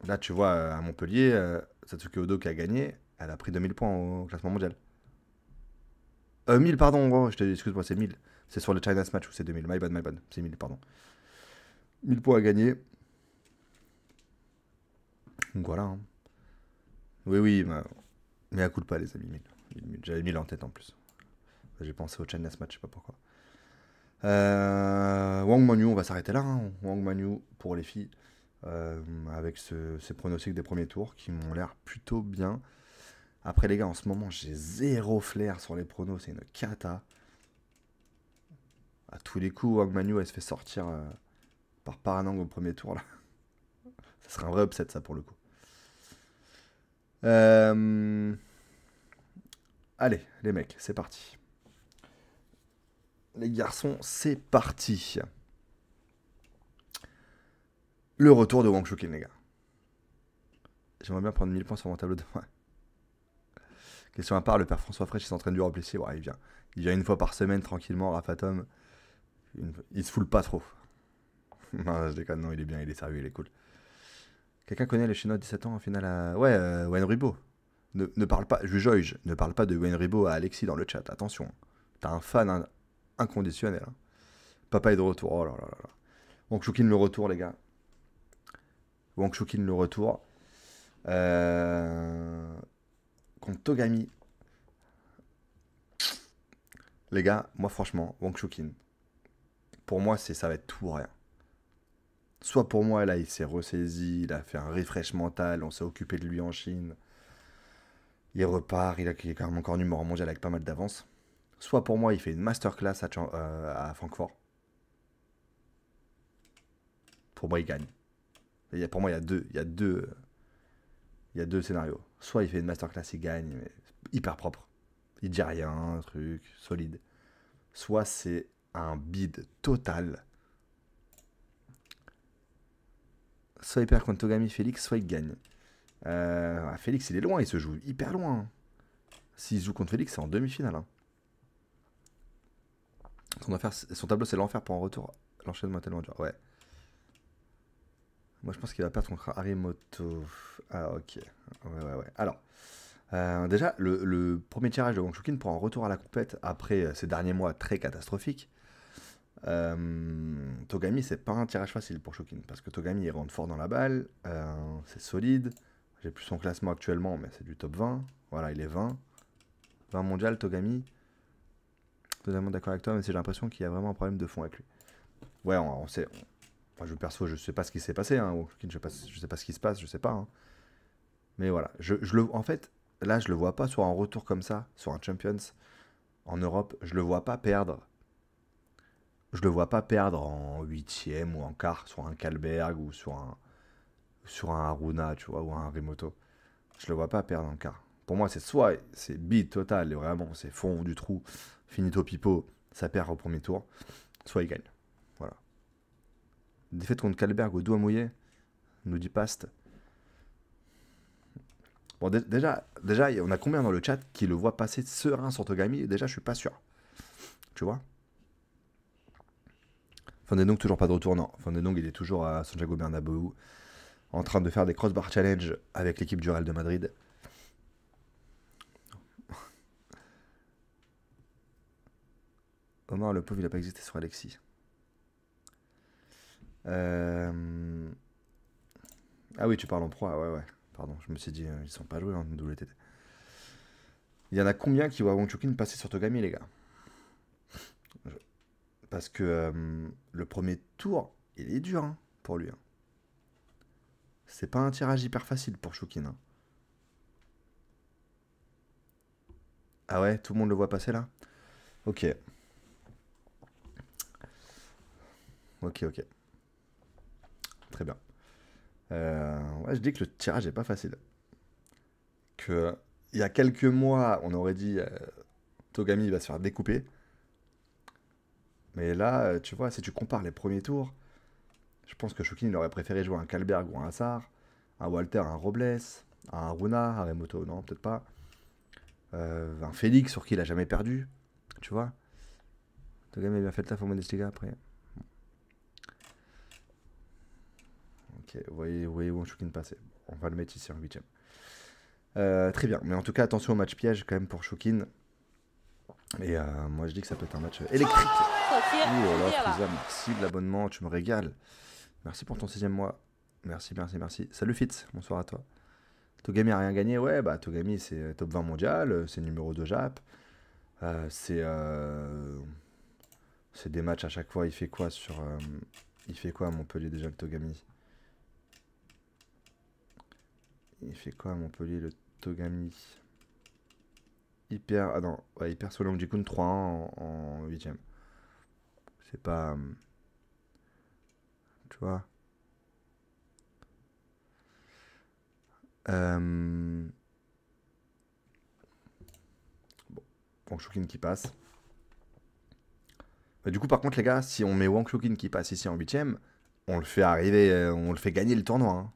Là, tu vois, à Montpellier, Satsuki Odo qui a gagné, elle a pris 2000 points au classement mondial. 1000, pardon, oh, excuse-moi, c'est 1000. C'est sur le China's Match où c'est 2000. My bad, my bad. C'est 1000, pardon. 1000 points à gagner. Donc voilà, hein. Oui, oui, mais à coup de pas, les amis. 1000. J'avais 1000 en tête en plus. J'ai pensé au China's Match, je sais pas pourquoi. Wang Manyu, on va s'arrêter là, hein. Wang Manyu pour les filles. Avec ces pronostics des premiers tours qui m'ont l'air plutôt bien. Après, les gars, en ce moment, j'ai zéro flair sur les pronos. C'est une cata. À tous les coups, Wang Manyu, elle se fait sortir par Paranang au premier tour, là. Ça serait un vrai upset, ça, pour le coup. Euh, Allez, les mecs, c'est parti. Les garçons, c'est parti. Le retour de Wang Shuqin, les gars. J'aimerais bien prendre 1000 points sur mon tableau de... Ouais. Question à part, le père François Fraîche, il s'entraîne dur au blessé. Ouais, il vient. Il vient une fois par semaine, tranquillement, Rafatom. Il se foule pas trop. Non, je déconne, non, il est bien, il est sérieux, il est cool. Quelqu'un connaît le chinois de 17 ans en finale à... Ouais, Wayne Ribo. Ne parle pas, je ne parle pas de Wayne Ribo à Alexis dans le chat, attention. T'as un fan inconditionnel. Hein. Papa est de retour, oh là là là là. Wang Shukin le retour, les gars. Wang Shukin le retour. Contre Togami. Les gars, moi franchement, Wang Shukin, pour moi, ça va être tout ou rien. Soit pour moi, là, il s'est ressaisi, il a fait un refresh mental, on s'est occupé de lui en Chine. Il repart, il est quand même encore numéro mondial avec pas mal d'avance. Soit pour moi, il fait une masterclass à Francfort. Pour moi, il gagne. Pour moi, il y a deux scénarios. Soit il fait une masterclass, il gagne, mais hyper propre. Il dit rien, truc, solide. Soit c'est un bid total. Soit il perd contre Togami Félix, soit il gagne. Félix, il est loin, il se joue hyper loin. S'il joue contre Félix, c'est en demi-finale. Hein. Son tableau, c'est l'enfer pour un retour. L'enchaînement tellement dur. Ouais. Moi, je pense qu'il va perdre contre Harimoto. Ah, ok. Ouais. Alors, déjà, le premier tirage de Wang Shukin pour un retour à la compète après ces derniers mois très catastrophiques. Togami, c'est pas un tirage facile pour Shukin parce que Togami, il rentre fort dans la balle. C'est solide. J'ai plus son classement actuellement, mais c'est du top 20. Voilà, il est 20. 20 mondial, Togami. Totalement d'accord avec toi, mais j'ai l'impression qu'il y a vraiment un problème de fond avec lui. Ouais, on sait. Enfin, perso, je sais pas ce qui s'est passé. Hein. Je sais pas ce qui se passe, je sais pas. Hein. Mais voilà. En fait, là, je le vois pas sur un retour comme ça, sur un Champions en Europe. Je le vois pas perdre. Je le vois pas perdre en huitième ou en quart sur un Kalberg ou sur un Haruna, tu vois, ou un Rimoto. Je le vois pas perdre en quart. Pour moi, c'est soit c'est bid total, et vraiment, c'est fond du trou, finito pipo, ça perd au premier tour, soit il gagne. Voilà. Défaite contre Kalberg au doigt mouillé, nous dit Past. Bon, déjà, on a combien dans le chat qui le voit passer serein sur Togami? Déjà, je suis pas sûr. Tu vois? Fandenong, toujours pas de retour, non. Fandenong, il est toujours à Santiago Bernabéu, en train de faire des crossbar challenge avec l'équipe du Real de Madrid. Omar, le pauvre, il a pas existé sur Alexis. Ah oui, tu parles en proie, ouais. Pardon, je me suis dit, ils sont pas joués en WTT. Il y en a combien qui voient Wang Shukin passer sur Togami, les gars? Parce que le premier tour, il est dur hein, pour lui. Hein. C'est pas un tirage hyper facile pour Shukin. Hein. Ah ouais, tout le monde le voit passer là? Ok. Ok. Très bien. Ouais, je dis que le tirage est pas facile. Que il y a quelques mois, on aurait dit Togami va se faire découper. Mais là, tu vois, si tu compares les premiers tours, je pense que Shukin il aurait préféré jouer un Kalberg ou un Assar, un Walter, un Robles, un Haruna, un Remoto, non, peut-être pas. Un Félix sur qui il a jamais perdu, tu vois. Togami a bien fait le taf au Bundesliga après. Ok, vous voyez Wang Shukin passer. On va le mettre ici en 8ème. Très bien, mais en tout cas, attention au match piège quand même pour Shukin. Et moi je dis que ça peut être un match électrique. Ouh là là, Frieza, merci de l'abonnement, tu me régales. Merci pour ton 6ème mois. Merci. Salut Fitz, bonsoir à toi. Togami a rien gagné, ouais, bah Togami c'est top 20 mondial, c'est numéro 2 Jap. C'est des matchs à chaque fois, il fait quoi il fait quoi à Montpellier déjà le Togami? Il fait quoi à Montpellier le Togami? Il perd, ah non, ouais, il perd Solong Jikun 3-1 en 8ème. C'est pas... tu vois. Bon, Wang Shukin qui passe. Bah, du coup, par contre, les gars, si on met Wang Shukin qui passe ici en 8ème, on le fait arriver, on le fait gagner le tournoi. Hein.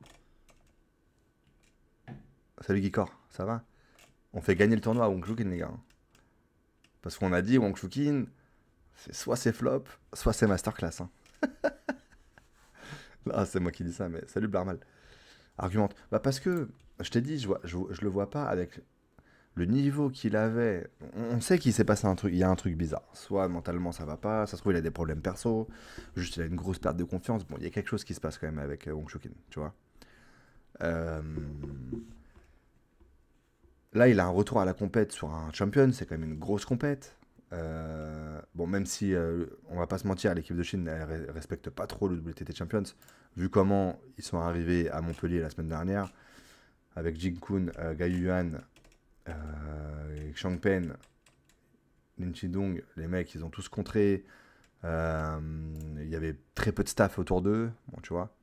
Salut Guicor, ça va? On fait gagner le tournoi à Wong Chuk-in, les gars. Parce qu'on a dit Wong Chuk-in, soit c'est flop, soit c'est masterclass. Hein. Là, c'est moi qui dis ça, mais salut Blarmal. Argumente. Bah parce que, je t'ai dit, je le vois pas avec le niveau qu'il avait. On sait qu'il s'est passé un truc, il y a un truc bizarre. Soit mentalement ça va pas, ça se trouve il a des problèmes perso, juste il a une grosse perte de confiance. Bon, il y a quelque chose qui se passe quand même avec Wong Chuk-in, tu vois. Euh, Là, il a un retour à la compète sur un champion, c'est quand même une grosse compète. Bon, même si on va pas se mentir, l'équipe de Chine elle respecte pas trop le WTT Champions, vu comment ils sont arrivés à Montpellier la semaine dernière, avec Jing Kun, Gai Yuan, Chang Pen, Lin Chidong, les mecs ils ont tous contré. Il y avait très peu de staff autour d'eux, bon, tu vois.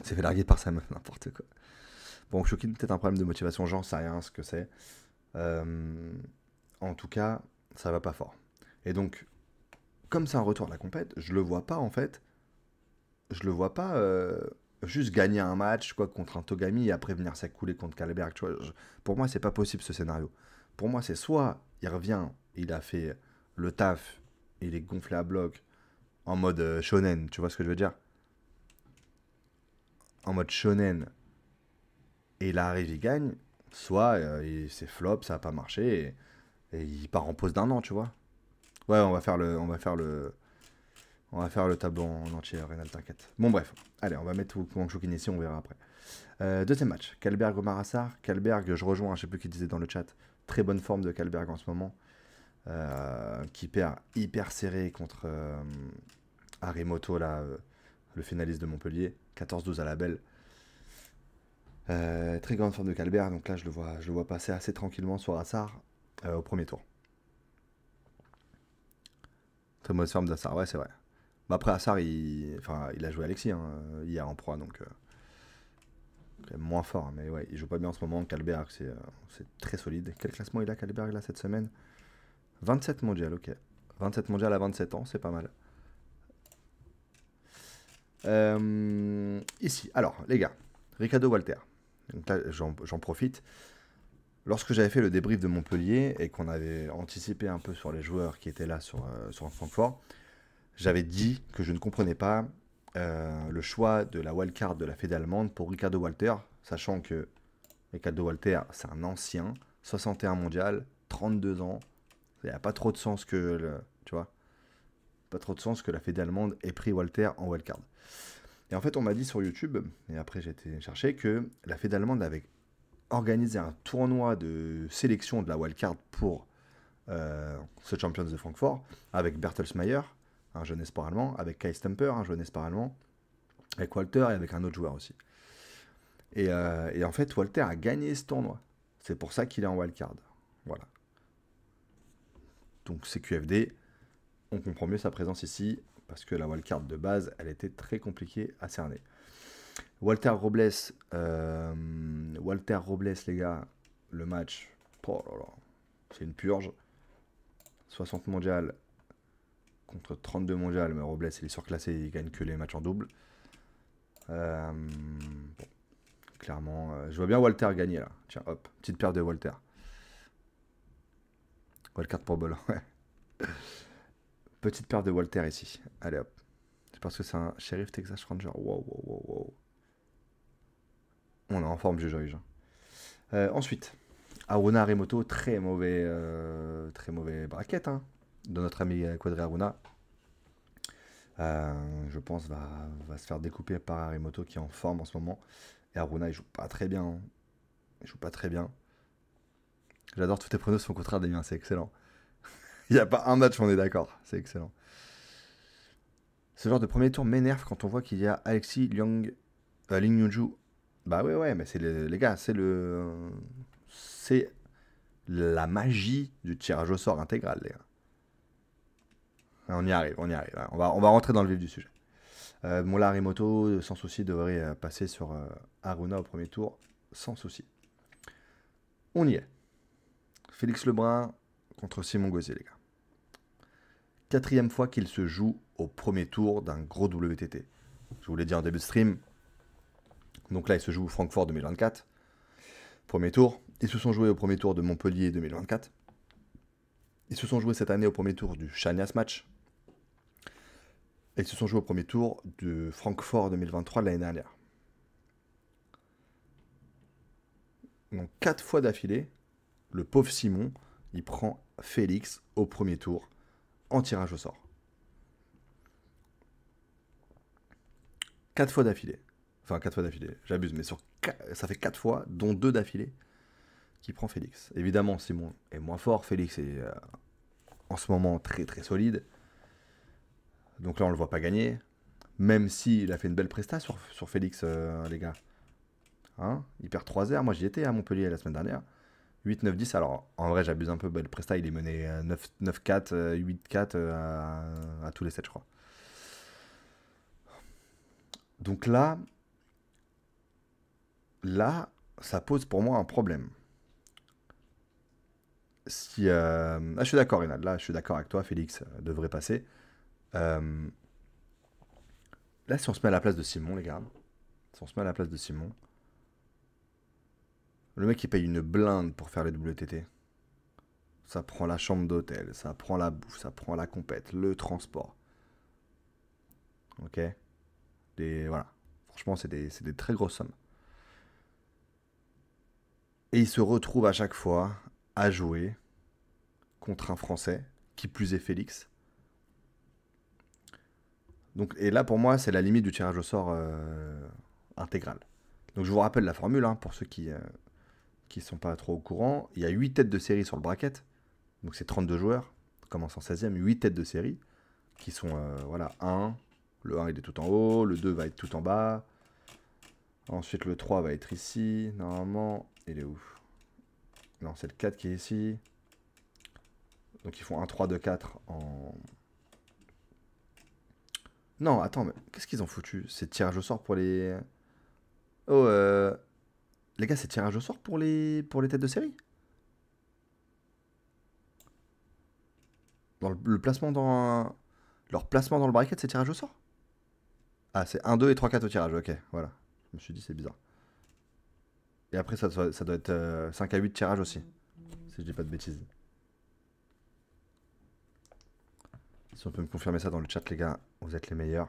C'est fait larguer par sa meuf, n'importe quoi. Bon, Shokin, peut-être un problème de motivation, j'en sais rien ce que c'est. Euh, En tout cas, ça va pas fort. Et donc, comme c'est un retour à la compète, je le vois pas en fait. Je le vois pas juste gagner un match quoi, contre un Togami et après venir s'accouler contre Kalberg. Tu vois, pour moi, c'est pas possible ce scénario. Pour moi, c'est soit il revient, il a fait le taf, il est gonflé à bloc en mode shonen, tu vois ce que je veux dire? En mode shonen, et il arrive, il gagne, soit c'est flop, ça a pas marché, et il part en pause d'un an, tu vois. Ouais, on va faire le tableau en entier, Reynald, t'inquiète. Bon, bref. Allez, on va mettre Wang Chuk-in ici, on verra après. Deuxième match. Kalberg Omar Assar. Kalberg, je rejoins, je sais plus qui disait dans le chat. Très bonne forme de Kalberg en ce moment. Qui perd hyper serré contre Harimoto, là, le finaliste de Montpellier. 14-12 à la belle. Très grande forme de Kalberg. Donc là, je le vois passer assez tranquillement sur Assar au premier tour. Très mauvaise forme d'Assar, ouais, c'est vrai. Bah après, Assar, il a joué Alexis hein, hier en proie, donc quand même moins fort. Mais ouais, il joue pas bien en ce moment. Kalberg, c'est très solide. Quel classement il a, Kalberg, là, cette semaine? 27 mondial, ok. 27 mondial à 27 ans, c'est pas mal. Ici, alors, les gars, Ricardo Walter. Donc là, j'en profite. Lorsque j'avais fait le débrief de Montpellier et qu'on avait anticipé un peu sur les joueurs qui étaient là sur Francfort, j'avais dit que je ne comprenais pas le choix de la wildcard de la Fédé allemande pour Ricardo Walter, sachant que Ricardo Walter, c'est un ancien, 61 mondial, 32 ans. Il n'y a pas trop de sens tu vois, pas trop de sens que la Fédé allemande ait pris Walter en wildcard. Et en fait, on m'a dit sur YouTube, et après j'ai été chercher, que la Fédé allemande avait organisé un tournoi de sélection de la wildcard pour ce Champions de Francfort, avec Bertelsmeyer, un jeune espoir allemand, avec Kai Stemper, un jeune espoir allemand, avec Walter et avec un autre joueur aussi. Et en fait, Walter a gagné ce tournoi. C'est pour ça qu'il est en wildcard. Voilà. Donc CQFD, on comprend mieux sa présence ici, parce que la wildcard de base, elle était très compliquée à cerner. Walter Robles, les gars, le match, oh là là, c'est une purge. 60 mondial contre 32 mondial, mais Robles il est surclassé, il gagne que les matchs en double. Bon, clairement, je vois bien Walter gagner là. Tiens, hop, petite paire de Walter. Wildcard pour Bol, ouais. Petite paire de Walter ici. Allez hop. C'est parce que c'est un shérif Texas Ranger. Wow, wow, wow, wow. On est en forme, juge. Ensuite, Aruna Harimoto, très mauvais bracket hein, de notre ami Quadri Aruna. Je pense va se faire découper par Harimoto qui est en forme en ce moment. Et Aruna, il joue pas très bien. Hein. Il joue pas très bien. J'adore tous tes pronos, son contraire des miens, c'est excellent. Il n'y a pas un match, on est d'accord. C'est excellent. Ce genre de premier tour m'énerve quand on voit qu'il y a Alexis Ling Yunju. Bah ouais, mais c'est les gars, c'est la magie du tirage au sort intégral, les gars. On y arrive. On va rentrer dans le vif du sujet. Mon Harimoto, sans souci, devrait passer sur Aruna au premier tour, sans souci. On y est. Félix Lebrun contre Simon Gauzier, les gars. 4e fois qu'il se joue au premier tour d'un gros WTT. Je vous l'ai dit en début de stream, Donc là, ils se jouent Francfort 2024, premier tour. Ils se sont joués au premier tour de Montpellier 2024. Ils se sont joués cette année au premier tour du Chanias match. Et ils se sont joués au premier tour de Francfort 2023 de l'année dernière. Donc 4 fois d'affilée, le pauvre Simon, il prend Félix au premier tour en tirage au sort. 4 fois d'affilée. Enfin 4 fois d'affilée, j'abuse, mais ça fait 4 fois, dont 2 d'affilée, qui prend Félix. Évidemment, Simon est moins fort, Félix est en ce moment très très solide. Donc là, on le voit pas gagner. Même s'il a fait une belle presta sur Félix, les gars. Hein, il perd 3-0. Moi, j'y étais à Montpellier la semaine dernière. 8-9-10. Alors, en vrai, j'abuse un peu. Belle presta, il est mené 9-4, 8-4 à tous les 7, je crois. Donc là, ça pose pour moi un problème. Si, je suis d'accord, Rinald. Là, je suis d'accord avec toi. Félix devrait passer. Euh, Là, si on se met à la place de Simon, les gars. Si on se met à la place de Simon. Le mec, il paye une blinde pour faire les WTT. Ça prend la chambre d'hôtel, ça prend la bouffe, ça prend la compète, le transport. Ok. Voilà. Franchement, c'est des très grosses sommes. Et il se retrouve à chaque fois à jouer contre un Français, qui plus est Félix. Donc, et là, pour moi, c'est la limite du tirage au sort intégral. Donc, je vous rappelle la formule, hein, pour ceux qui ne sont pas trop au courant. Il y a 8 têtes de série sur le bracket. Donc, c'est 32 joueurs. On commence en 16e, 8 têtes de série. Qui sont, voilà, 1. Le 1, il est tout en haut. Le 2 va être tout en bas. Ensuite, le 3 va être ici. Normalement, il est où? Non, c'est le 4 qui est ici. Donc, ils font un 3, 2, 4 en... Non, attends, mais qu'est-ce qu'ils ont foutu? C'est tirage au sort pour les... Oh, les gars, c'est tirage au sort pour les têtes de série? Dans le placement dans... Leur placement dans le bracket, c'est tirage au sort? Ah, c'est 1, 2 et 3, 4 au tirage, ok, voilà. Je me suis dit, c'est bizarre. Et après, ça doit être 5 à 8 tirages aussi, si je dis pas de bêtises. Si on peut me confirmer ça dans le chat, les gars, vous êtes les meilleurs.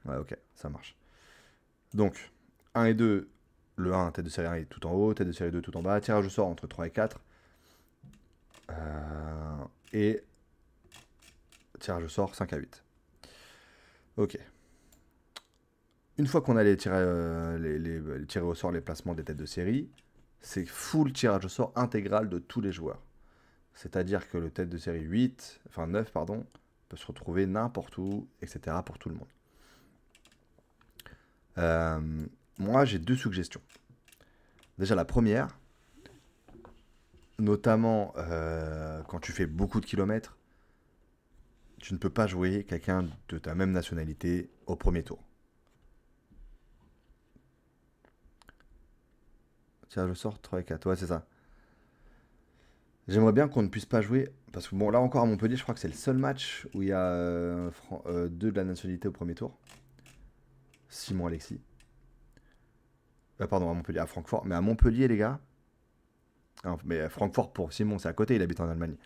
Ouais, ok, ça marche. Donc, 1 et 2, le 1, tête de série 1 est tout en haut, tête de série 2 tout en bas, tirage au sort entre 3 et 4. Et tirage au sort 5 à 8. Ok. Une fois qu'on a tirés au sort les placements des têtes de série, c'est full tirage au sort intégral de tous les joueurs. C'est-à-dire que le tête de série 8, enfin 9, pardon, peut se retrouver n'importe où, etc. pour tout le monde. Moi, j'ai 2 suggestions. Déjà, la première, notamment quand tu fais beaucoup de kilomètres, tu ne peux pas jouer quelqu'un de ta même nationalité au premier tour. Tirage au sort 3 et 4, ouais, c'est ça. J'aimerais bien qu'on ne puisse pas jouer, parce que bon, là encore à Montpellier, je crois que c'est le seul match où il y a 2 de la nationalité au premier tour. Simon Alexis. Pardon, à Montpellier, à Francfort. Mais à Montpellier, les gars. Non, mais à Francfort pour Simon, c'est à côté, il habite en Allemagne.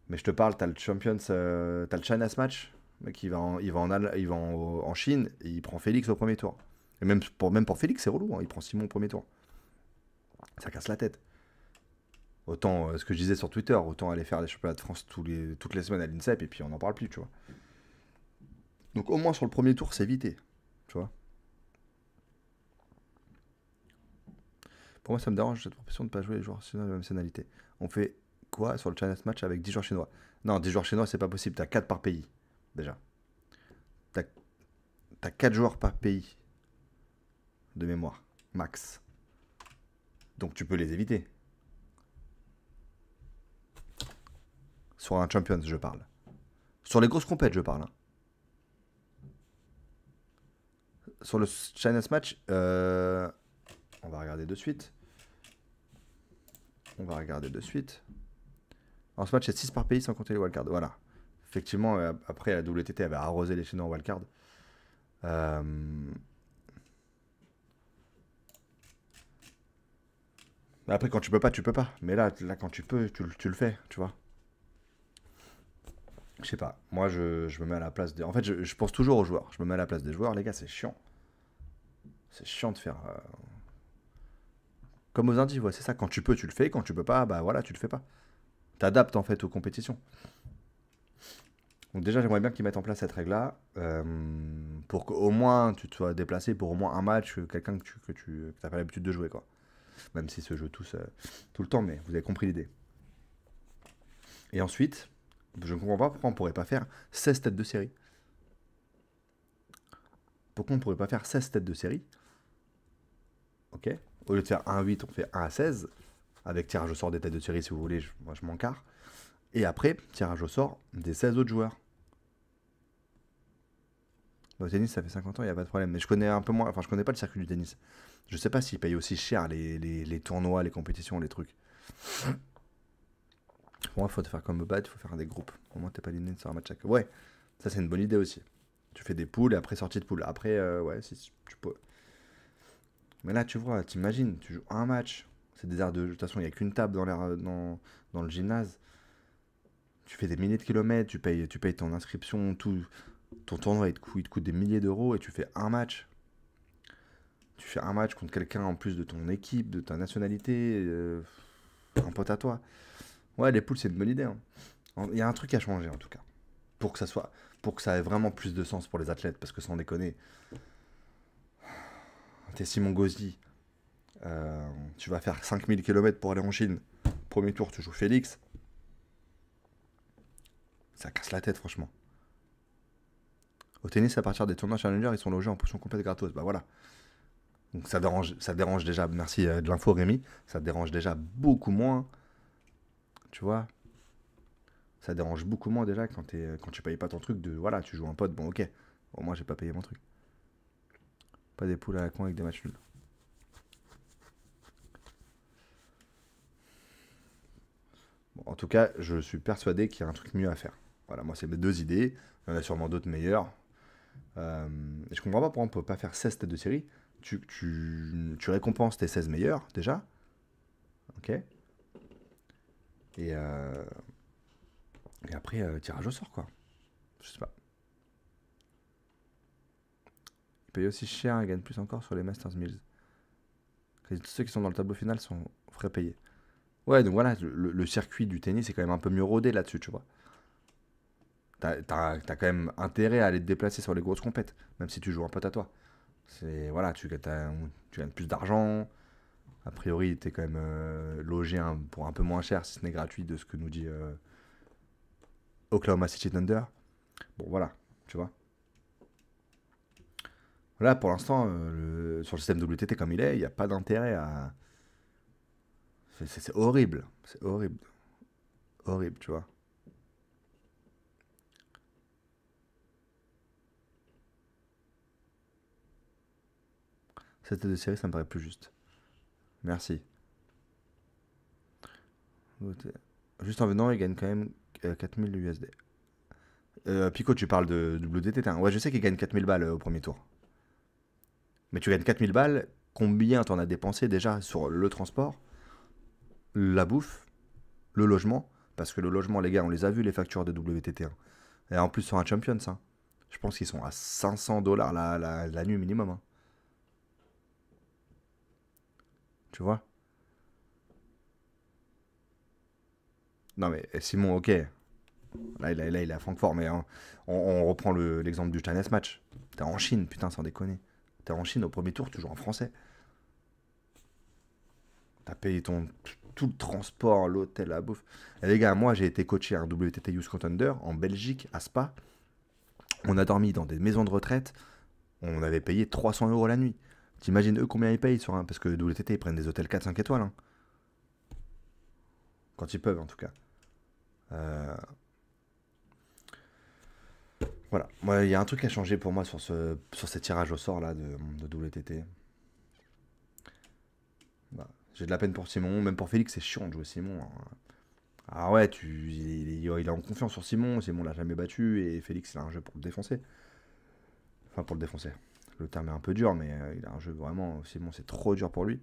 Mais je te parle, t'as le Champions, t'as le China's match. Le mec, il va en Chine et il prend Félix au premier tour. Et même pour Félix, c'est relou, hein, il prend Simon au premier tour. Ça casse la tête. Autant, ce que je disais sur Twitter, autant aller faire les championnats de France toutes les semaines à l'INSEP et puis on n'en parle plus, tu vois. Donc au moins sur le premier tour, c'est évité, tu vois. Pour moi, ça me dérange cette profession de ne pas jouer les joueurs chinois de la même nationalité. On fait quoi sur le China's match avec 10 joueurs chinois? Non, 10 joueurs chinois, c'est pas possible, t'as 4 par pays, déjà. T'as t'as 4 joueurs par pays, de mémoire, max. Donc tu peux les éviter. Sur un Champions, je parle. Sur les grosses compètes, je parle, hein. Sur le China's match, on va regarder de suite. On va regarder de suite. En ce match, c'est 6 par pays sans compter les wildcards. Voilà. Effectivement, après, la WTT avait arrosé les Chinois en wildcard. Mais après, quand tu peux pas, tu peux pas. Mais là quand tu peux, tu le fais, tu vois. Je sais pas. Moi, je me mets à la place des. En fait, je pense toujours aux joueurs. Je me mets à la place des joueurs, les gars, c'est chiant. C'est chiant de faire. Comme aux Indies, ouais, c'est ça. Quand tu peux, tu le fais. Quand tu peux pas, bah voilà, tu le fais pas. T'adaptes en fait aux compétitions. Donc déjà, j'aimerais bien qu'ils mettent en place cette règle-là pour qu'au moins tu te sois déplacé pour au moins un match, quelqu'un que t'as pas l'habitude de jouer, quoi. Même si se joue tous tout le temps, mais vous avez compris l'idée. Et ensuite, je ne comprends pas pourquoi on pourrait pas faire 16 têtes de série. Pourquoi on pourrait pas faire 16 têtes de série? Ok. Au lieu de faire 1 à 8, on fait 1 à 16. Avec tirage au sort des têtes de série si vous voulez, moi je m'en carre. Et après, tirage au sort des 16 autres joueurs. Au tennis, ça fait 50 ans, il n'y a pas de problème. Mais je connais un peu moins, enfin je connais pas le circuit du tennis. Je sais pas s'ils payent aussi cher les tournois, les compétitions, les trucs. Pour moi, il faut te faire comme au bad, il faut faire des groupes. Au moins, t'es pas éliminé sur un match chaque. Ouais, ça c'est une bonne idée aussi. Tu fais des poules et après sortie de poule. Après, ouais, si tu peux. Mais là, tu vois, t'imagines, tu joues un match. C'est des aires de jeu. De toute façon, il n'y a qu'une table dans le gymnase. Tu fais des milliers de kilomètres, tu payes ton inscription, tout. Ton tournoi, il te coûte des milliers d'euros et tu fais un match. Tu fais un match contre quelqu'un en plus de ton équipe, de ta nationalité, un pote à toi. Ouais, les poules, c'est une bonne idée, hein. Il y a un truc à changer en tout cas. Pour que ça soit, pour que ça ait vraiment plus de sens pour les athlètes. Parce que sans déconner, t'es Simon Gauzy, tu vas faire 5000 km pour aller en Chine. Premier tour, tu joues Félix. Ça casse la tête, franchement. Au tennis, à partir des tournois Challenger, ils sont logés en position complète gratos. Bah voilà. Donc ça dérange déjà. Merci de l'info, Rémi. Ça dérange déjà beaucoup moins. Tu vois, ça dérange beaucoup moins déjà quand tu payes pas ton truc de voilà, tu joues un pote, bon ok. Au moins j'ai pas payé mon truc. Pas des poules à la con avec des matchs nuls. Bon, en tout cas, je suis persuadé qu'il y a un truc mieux à faire. Voilà, moi c'est mes deux idées. Il y en a sûrement d'autres meilleures. Et je comprends pas pourquoi on peut pas faire 16 têtes de série. Tu récompenses tes 16 meilleurs déjà. Ok. Et, euh, et après, tirage au sort quoi. Je sais pas. Ils payent aussi cher et gagnent plus encore sur les Masters Mills. Tous ceux qui sont dans le tableau final sont frais payés. Ouais, donc voilà, le circuit du tennis est quand même un peu mieux rodé là-dessus, tu vois. T'as quand même intérêt à aller te déplacer sur les grosses compètes, même si tu joues un pote à toi. C'est, voilà, tu gagnes plus d'argent. A priori, t'es quand même logé pour un peu moins cher, si ce n'est gratuit, de ce que nous dit Oklahoma City Thunder. Bon, voilà, tu vois. Là, pour l'instant, sur le système WTT comme il est, il n'y a pas d'intérêt à. C'est horrible. C'est horrible. Horrible, tu vois. Cette de série, ça me paraît plus juste. Merci. Juste en venant, il gagne quand même 4000 USD. Pico, tu parles de WTT, hein. Ouais, je sais qu'il gagne 4000 balles au premier tour. Mais tu gagnes 4000 balles, combien t'en as dépensé déjà sur le transport, la bouffe, le logement? Parce que le logement, les gars, on les a vus, les factures de WTT1. Et en plus, sur un Champions, hein. Je pense qu'ils sont à 500 $ la nuit minimum, hein. Tu vois? Non, mais Simon, ok. Là, il est à Francfort, mais hein, on reprend l'exemple du Chinese Match. T'es en Chine, putain, sans déconner. T'es en Chine au premier tour, tu joues en français. T'as payé tout le transport, l'hôtel, la bouffe. Et les gars, moi j'ai été coaché à un WTT Youth Contender en Belgique, à Spa. On a dormi dans des maisons de retraite. On avait payé 300 € la nuit. T'imagines eux combien ils payent sur un. Parce que WTT ils prennent des hôtels 4-5 étoiles, hein. Quand ils peuvent en tout cas. Euh, voilà. Moi, il y a un truc à changer pour moi sur ces tirages au sort là de WTT. Bah, j'ai de la peine pour Simon. Même pour Félix, c'est chiant de jouer Simon, hein. Ah ouais, il est en confiance sur Simon. Simon l'a jamais battu et Félix il a un jeu pour le défoncer. Enfin, pour le défoncer. Le terme est un peu dur, mais il a un jeu vraiment. Simon, c'est trop dur pour lui.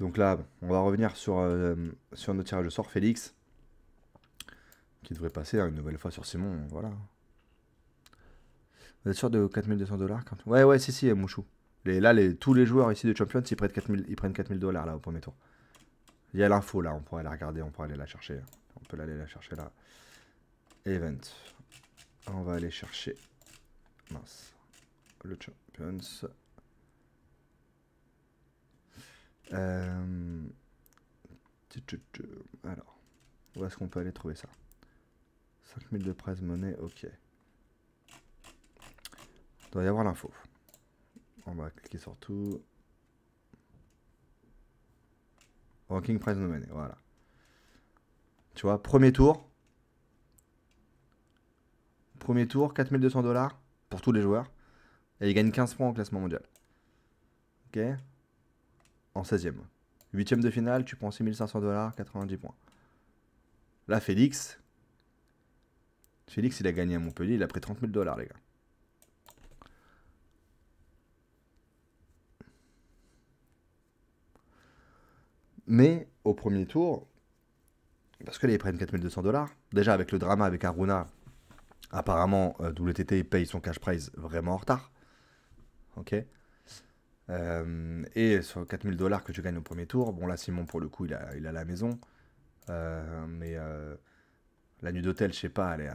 Donc là, on va revenir sur notre tirage de sort. Félix, qui devrait passer une nouvelle fois sur Simon. Voilà. Vous êtes sûr de 4200 $ quand... Ouais, ouais, si, Mouchou. Tous les joueurs ici de Champions, ils prennent 4000 $ là au premier tour. Il y a l'info là, on pourrait la regarder, on pourrait aller la chercher. On peut aller la chercher là. Event. On va aller chercher. Mince. Le Champions. Alors, où est-ce qu'on peut aller trouver ça? 5000 de prize money, ok. Il doit y avoir l'info. On va cliquer sur tout. Ranking prize money, voilà. Tu vois, premier tour, 4200 $ pour tous les joueurs. Et il gagne 15 points au classement mondial. Ok. En 16e. 8e de finale, tu prends 6500 $, 90 points. Là, Félix, il a gagné à Montpellier, il a pris 30 000 $, les gars. Mais au premier tour, parce que là, ils prennent 4200 $, déjà avec le drama avec Aruna, apparemment, WTT paye son cash prize vraiment en retard. Ok. Et sur 4000 $ que tu gagnes au premier tour, bon là, Simon, pour le coup, il a la maison. Mais la nuit d'hôtel, je sais pas, elle est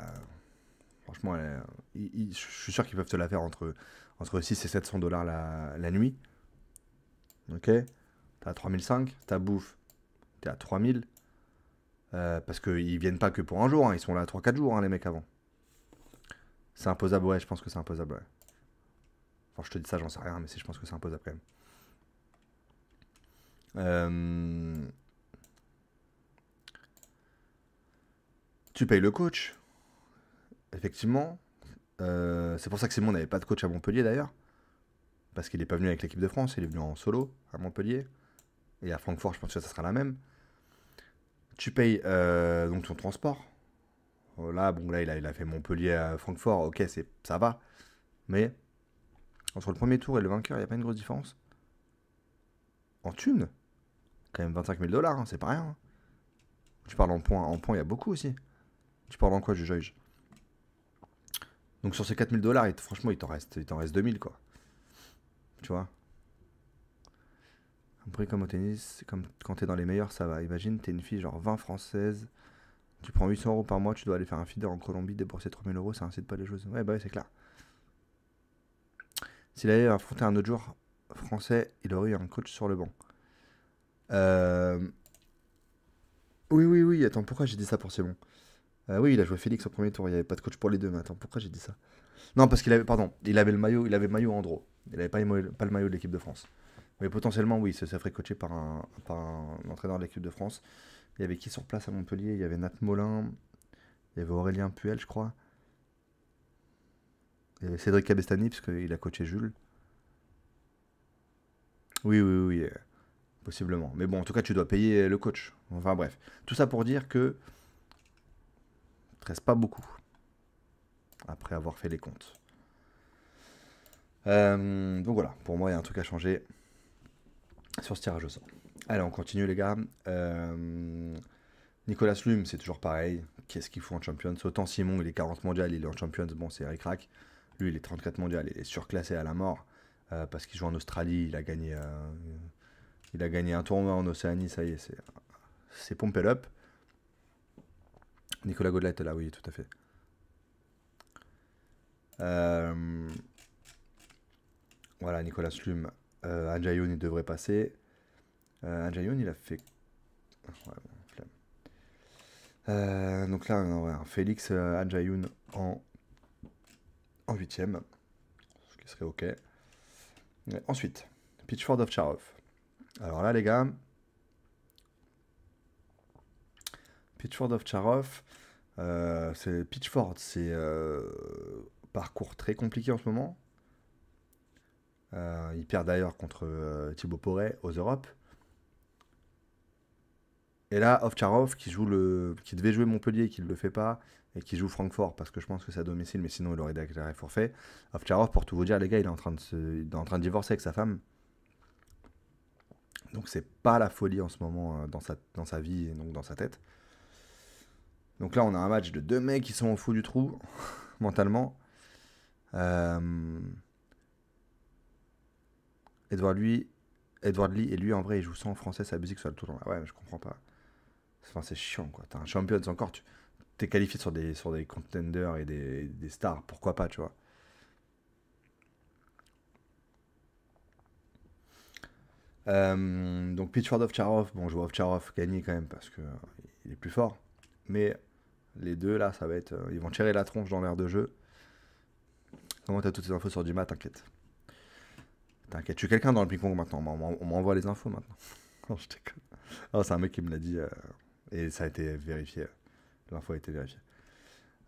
franchement, je suis sûr qu'ils peuvent te la faire entre 6 et 700 $ la nuit. Ok. T'as 3005, ta bouffe, t'es à 3000. Parce qu'ils viennent pas que pour un jour, hein, ils sont là 3-4 jours, hein, les mecs avant. C'est imposable, ouais, je pense que c'est imposable, ouais. Enfin, je te dis ça, j'en sais rien, mais je pense que c'est imposable quand même. Tu payes le coach, effectivement. C'est pour ça que Simon n'avait pas de coach à Montpellier d'ailleurs. Parce qu'il n'est pas venu avec l'équipe de France, il est venu en solo à Montpellier. Et à Francfort, je pense que ça sera la même. Tu payes donc ton transport. Là, bon, là, il a fait Montpellier à Francfort, ok, ça va. Mais entre le premier tour et le vainqueur, il n'y a pas une grosse différence. En thunes, quand même 25 000 $, hein, c'est pas rien. Hein. Tu parles en points, il y a beaucoup aussi. Tu parles en quoi, juge? Donc sur ces 4000 $, franchement, il t'en reste 2000, quoi. Tu vois. Après, comme au tennis, comme quand t'es dans les meilleurs, ça va. Imagine, t'es une fille genre 20 française, tu prends 800 € par mois, tu dois aller faire un feeder en Colombie, débourser 3000 €, ça incite pas les choses. Ouais, bah ouais, c'est clair. S'il avait affronté un autre joueur français, il aurait eu un coach sur le banc. Oui, attends, pourquoi j'ai dit ça pour Simon? Oui, il a joué Félix au premier tour, il n'y avait pas de coach pour les deux, mais attends, pourquoi j'ai dit ça? Non, parce qu'il avait, pardon, il avait le maillot Andro. Il n'avait pas le maillot de l'équipe de France. Mais potentiellement, oui, ça ferait coacher par un entraîneur de l'équipe de France. Il y avait qui sur place à Montpellier? Il y avait Nat Molin, il y avait Aurélien Puel, je crois. Il y avait Cédric Cabestany, parce qu'il a coaché Jules. Oui, possiblement. Mais bon, en tout cas, tu dois payer le coach. Enfin bref. Tout ça pour dire que il te reste pas beaucoup après avoir fait les comptes. Donc voilà, pour moi, il y a un truc à changer sur ce tirage au sort. Allez, on continue, les gars. Nicolas Lume, c'est toujours pareil. Qu'est-ce qu'il fout en Champions? Autant Simon, il est 40 mondial, il est en Champions, bon, c'est ric-rac. Lui, il est 34 mondial, il est surclassé à la mort. Parce qu'il joue en Australie, il a gagné un tournoi en Océanie, ça y est, c'est pompé up. Nicolas Godelet est là, oui, tout à fait. Voilà, Nicolas Lume. Adjayoun, il devrait passer. Adjayoun, il a fait... Ouais, bon, donc là, on a Félix Adjayoun en 8ème. Ce qui serait ok. Ensuite, Pitchford Ovtcharov. Alors là, les gars... Pitchford Ovtcharov... Pitchford, c'est parcours très compliqué en ce moment. Il perd d'ailleurs contre Thibaut Porret aux Europes. Et là, Ovtcharov qui devait jouer Montpellier et qui ne le fait pas, et qui joue Francfort parce que je pense que c'est à domicile, mais sinon il aurait déclaré forfait. Ovtcharov, pour tout vous dire, les gars, il est en train de divorcer avec sa femme. Donc c'est pas la folie en ce moment dans sa vie et donc dans sa tête. Donc là, on a un match de deux mecs qui sont au fond du trou, mentalement. Euh, Edward, lui, Edward Lee, et lui, en vrai, il joue ça en français, sa musique sur le tournoi. Ouais, mais je comprends pas. Enfin, c'est chiant, quoi. T'as un champion, c'est encore, tu t'es qualifié sur des contenders et des stars, pourquoi pas, tu vois. Donc, Pitchford Ovtcharov, bon, je vois Ovtcharov gagner quand même parce que il est plus fort. Mais les deux, là, ça va être. Ils vont tirer la tronche dans l'air de jeu. Comment t'as toutes ces infos sur Dima, t'inquiète. T'inquiète, je suis quelqu'un dans le ping-pong maintenant. On m'envoie les infos maintenant. Non, je déconne. Oh, c'est un mec qui me l'a dit et ça a été vérifié. L'info a été vérifiée.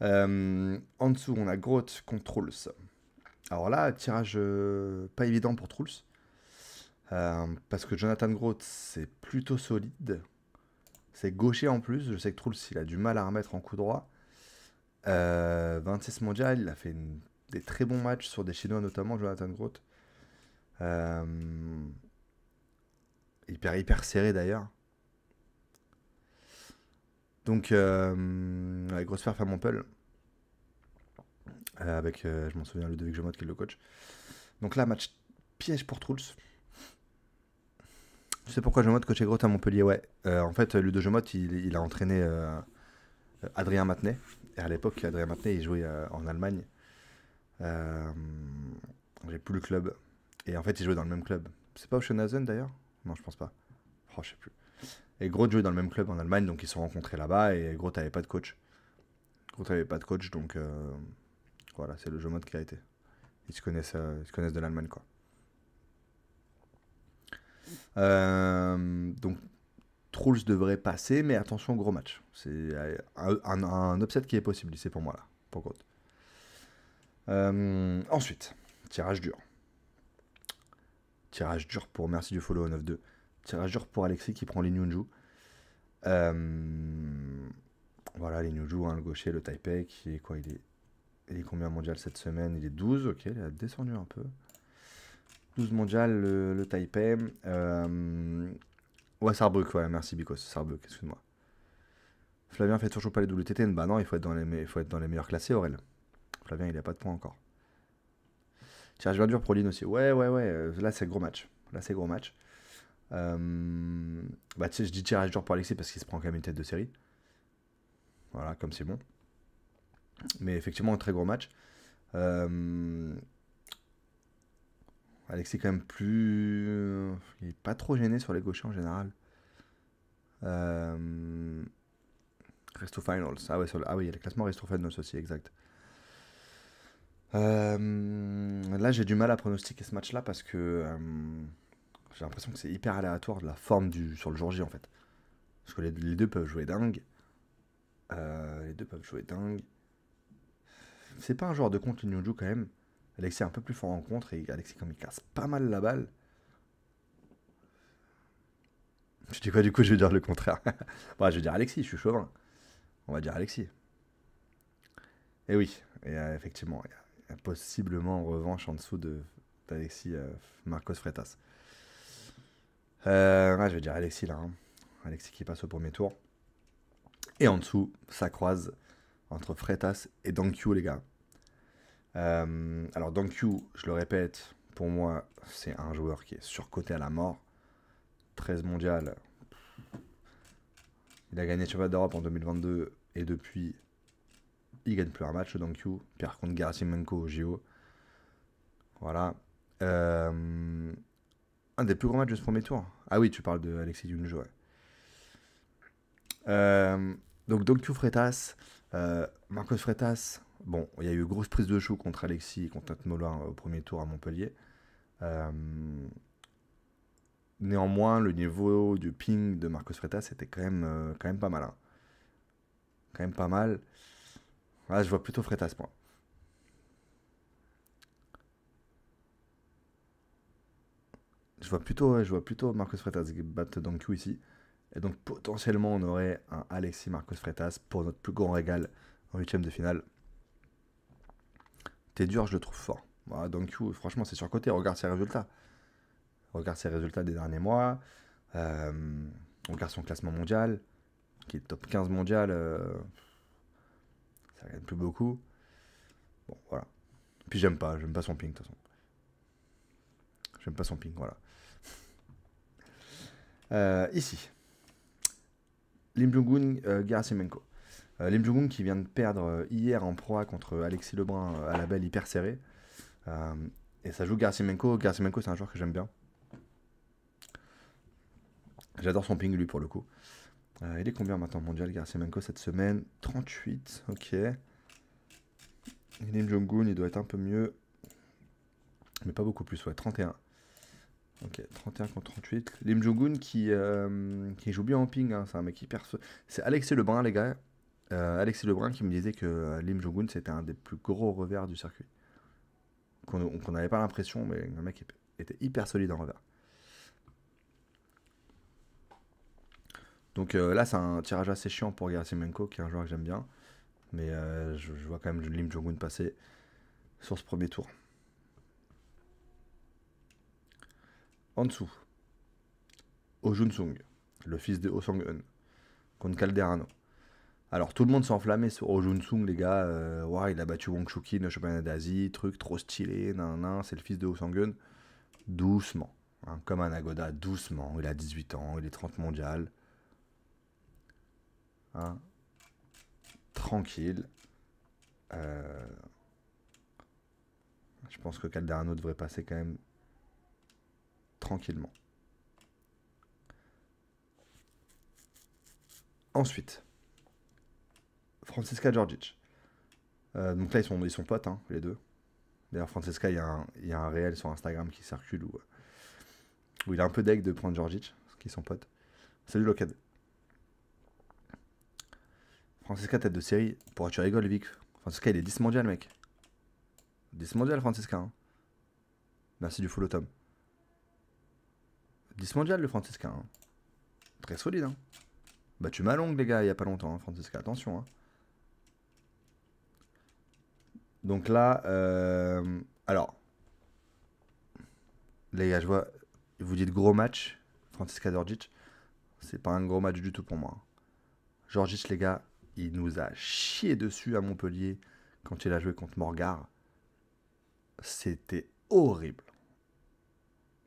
En dessous, on a Groth contre Trulls. Alors là, tirage pas évident pour Trulls. Parce que Jonathan Groth, c'est plutôt solide. C'est gaucher en plus. Je sais que Trulls, il a du mal à remettre en coup droit. 26 mondial, il a fait des très bons matchs sur des Chinois, notamment Jonathan Groth. Euh, hyper serré d'ailleurs. Donc, ouais, grosse perf à Montpellier. Avec, je m'en souviens, Ludovic Jomot qui est le coach. Donc là, match piège pour Trulls. Tu sais pourquoi Jomot coachait Groth à Montpellier? Ouais. En fait, Ludo Jomot, il a entraîné Adrien Matenet. Et à l'époque, Adrien Matenet, il jouait en Allemagne. Euh, j'ai plus le club. Et en fait, il jouait dans le même club. C'est pas Oschenhausen d'ailleurs? Non, je pense pas. Oh, je sais plus. Et Groth jouait dans le même club en Allemagne, donc ils se sont rencontrés là-bas. Et Groth avait pas de coach. Groth avait pas de coach, donc voilà, c'est le Jomot qui a été. Ils se connaissent de l'Allemagne, quoi. Donc, Trulls devrait passer, mais attention, gros match. C'est un upset qui est possible, c'est pour moi, là, pour Groth. Ensuite, tirage dur. Tirage dur pour Merci du follow au 9-2. Tirage dur pour Alexis qui prend l'Inyunju. Voilà, l'Inyunju, hein, le gaucher, le Taipei, qui est quoi, il est combien mondial cette semaine? Il est 12, ok, il a descendu un peu. 12 mondial, le Taipei. Ouais, Saarbrück, ouais, merci Bicos, Saarbrück, excuse-moi. Flavien fait toujours pas les WTT. Bah non, il faut être dans les meilleurs classés, Aurel. Flavien, il a pas de points encore. Tirage bien dur pour Lynn aussi. Ouais, là c'est gros match. Là c'est gros match. Bah tu sais, je dis tirage dur pour Alexis parce qu'il se prend quand même une tête de série. Voilà, comme c'est bon. Mais effectivement, un très gros match. Euh, Alexis quand même plus... Il est pas trop gêné sur les gauchers en général. Euh, Resto Finals. Ah ouais, ah oui, il y a le classement Resto Finals aussi, exact. Là, j'ai du mal à pronostiquer ce match-là parce que j'ai l'impression que c'est hyper aléatoire de la forme sur le jour J en fait. Parce que les deux peuvent jouer dingue. Les deux peuvent jouer dingue. C'est pas un joueur de contre Nyonju quand même. Alexis est un peu plus fort en contre et Alexis, comme il casse pas mal la balle. Je dis quoi du coup? Je vais dire le contraire. Bon, je vais dire Alexis, je suis chauvin. On va dire Alexis. Et oui, et, effectivement, il y a possiblement en revanche en dessous d'Alexis Marcos Freitas. Ouais, je vais dire Alexis là, hein. Alexis qui passe au premier tour. Et en dessous, ça croise entre Freitas et Dankyu, les gars. Alors, Dankyu, je le répète, pour moi, c'est un joueur qui est surcoté à la mort. 13 mondial. Il a gagné le championnat d'Europe en 2022 et depuis, il gagne plus un match, Dankyu. Pierre contre Gerasimenko au JO. Voilà. Un des plus gros matchs de ce premier tour. Ah oui, tu parles de Alexis Yunjo, ouais. Donc Donkyu Freitas, Marcos Freitas, bon, il y a eu grosse prise de chou contre Alexis et contre Mola au premier tour à Montpellier. Euh, Néanmoins, le niveau du ping de Marcos Freitas était quand même pas mal, hein. Quand même pas mal. Ah, je vois plutôt Freitas, moi. Je vois plutôt Marcos Freitas battre Donkyu ici. Et donc potentiellement on aurait un Alexis Marcos Freitas pour notre plus grand régal en huitième de finale. T'es dur, je le trouve fort. Voilà, donc franchement c'est surcoté, regarde ses résultats. Regarde ses résultats des derniers mois. On regarde son classement mondial, qui est top 15 mondial, ça gagne plus beaucoup. Bon, voilà. Puis j'aime pas son ping de toute façon. J'aime pas son ping, voilà. Ici, Lim Jong-un, Gerasimenko. Lim Jong-un qui vient de perdre hier en proie contre Alexis Lebrun à la belle hyper serrée. Et ça joue Gerasimenko. Gerasimenko, c'est un joueur que j'aime bien. J'adore son ping, lui, pour le coup. Il est combien maintenant mondial, Gerasimenko, cette semaine? 38, ok. Lim Jong-un, il doit être un peu mieux. Mais pas beaucoup plus, ouais, 31. Ok, 31 contre 38. Lim Jong-un qui joue bien en ping, hein, c'est un mec hyper... C'est Alexis Lebrun, les gars. Alexis Lebrun qui me disait que Lim Jong-un, c'était un des plus gros revers du circuit. Qu'on n'avait pas l'impression, mais le mec était hyper solide en revers. Donc là, c'est un tirage assez chiant pour Gerasimenko, qui est un joueur que j'aime bien. Mais je vois quand même Lim Jong-un passer sur ce premier tour. En dessous, Oh Jun-sung, le fils de Oh Sang-eun, contre Calderano. Alors tout le monde s'est enflammé sur Oh Jun-sung, les gars. Ouais, il a battu Wang Chuqin au championnat d'Asie, truc trop stylé, nan, c'est le fils de Oh Sang-eun. Doucement, hein, comme un Agoda, doucement. Il a 18 ans, il est 30 mondial. Hein, tranquille. Je pense que Calderano devrait passer quand même tranquillement. Ensuite, Francisca Djordjic. Donc là, ils sont potes, hein, les deux. D'ailleurs, Francisca, il y a un réel sur Instagram qui circule où il a un peu d'aigle de prendre Djordjic, qui sont potes. Salut Locad. Francisca, tête de série. Pourquoi tu rigoles, Vic? Francisca, il est 10 mondial, mec. 10 mondial, Francisca. Hein. Merci du follow, Tom. 10 mondial, le Francisca. Hein. Très solide, hein. Bah, tu m'as longue, les gars, il y a pas longtemps, hein, Francisca. Attention, hein. Donc là, alors, les gars, je vois, vous dites gros match, Francisca Djordjic. C'est pas un gros match du tout pour moi. Djordjic, les gars, il nous a chié dessus à Montpellier quand il a joué contre Morgar. C'était horrible.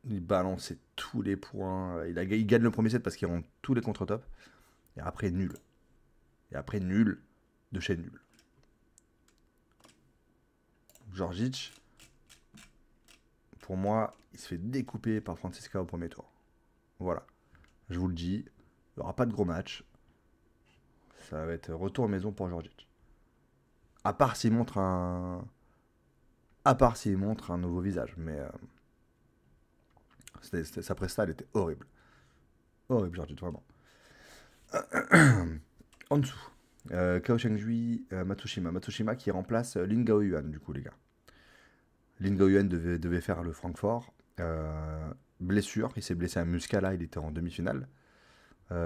Il balançait tous les points. Il gagne le premier set parce qu'il rend tous les contre-tops. Et après, nul. Et après, nul de chez nul. Djordjic, pour moi, il se fait découper par Francisca au premier tour. Voilà. Je vous le dis, il n'y aura pas de gros match. Ça va être retour maison pour Djordjic. À part s'il montre un... À part s'il montre un nouveau visage. Mais sa presta, elle était horrible. Horrible, Djordjic, vraiment. En dessous. Kao Cheng-jui, Matsushima. Matsushima qui remplace Lin Gaoyuan, du coup, les gars. Lin Gaoyuan devait faire le Francfort. Blessure, il s'est blessé à Muscat, là, il était en demi-finale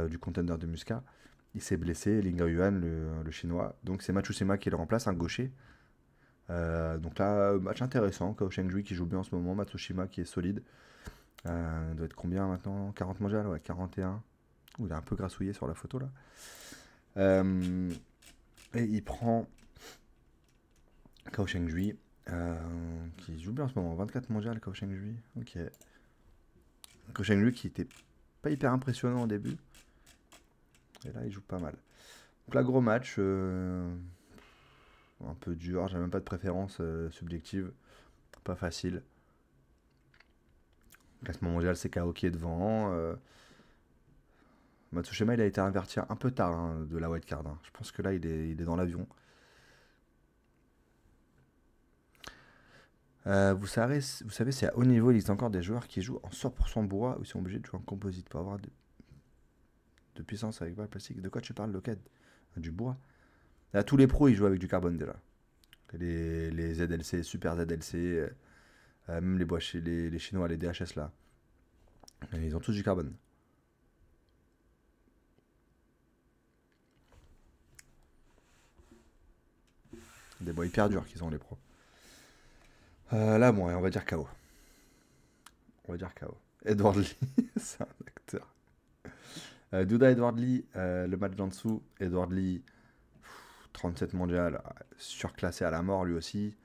du contender de Muscat. Il s'est blessé, Lin Gaoyuan, le chinois. Donc c'est Matsushima qui le remplace, un gaucher. Donc là, match intéressant. Kao Cheng-jui qui joue bien en ce moment. Matsushima qui est solide. Il doit être combien maintenant? 40 mondial? Ouais, 41. Il est un peu grassouillé sur la photo là. Et il prend Kao Cheng-jui, qui joue bien en ce moment. 24 mondial, Kao Cheng-jui. Ok. Kao Cheng-jui qui était pas hyper impressionnant au début. Et là, il joue pas mal. Donc là, gros match. Un peu dur. J'ai même pas de préférence subjective. Pas facile. Classement mondial, c'est Kao qui est devant. Matsushima, il a été inverti un peu tard hein, de la wildcard. Hein. Je pense que là, il est dans l'avion. Vous savez, c'est à haut niveau, il existe encore des joueurs qui jouent en 100% bois ou ils sont obligés de jouer en composite pour avoir de puissance avec balle plastique. De quoi tu parles, Locad? Du bois. Là, tous les pros, ils jouent avec du carbone déjà. Les ZLC, super ZLC, même les bois chez les Chinois, les DHS là. Ils ont tous du carbone. Des bois hyper durs qu'ils ont les pros. Là, bon, on va dire KO. On va dire KO. Edward Lee, c'est un acteur. Duda Edward Lee, le match d'en dessous. Edward Lee, 37 mondial, surclassé à la mort lui aussi.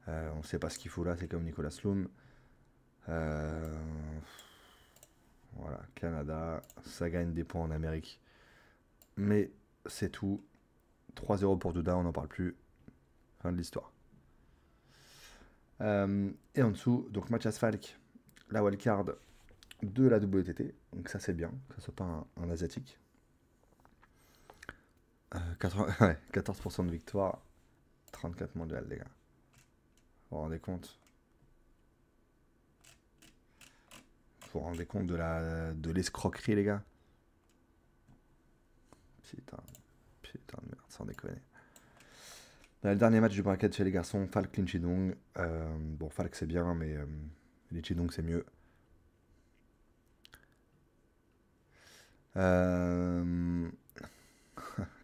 On ne sait pas ce qu'il faut là, c'est comme Nicolas Sloum. Euh, voilà, Canada, ça gagne des points en Amérique. Mais c'est tout. 3-0 pour Duda, on n'en parle plus. Fin de l'histoire. Et en dessous, donc Mathias Falk, la wildcard de la WTT. Donc ça c'est bien, que ce soit pas un asiatique. ouais, 14% de victoire, 34 mondiales les gars. Vous vous rendez compte? Vous vous rendez compte de l'escroquerie les gars? Putain, putain de merde, sans déconner. Dans le dernier match du bracket chez les garçons, Falk Lin Chidong. Bon, Falk c'est bien, mais Lin Chidong c'est mieux.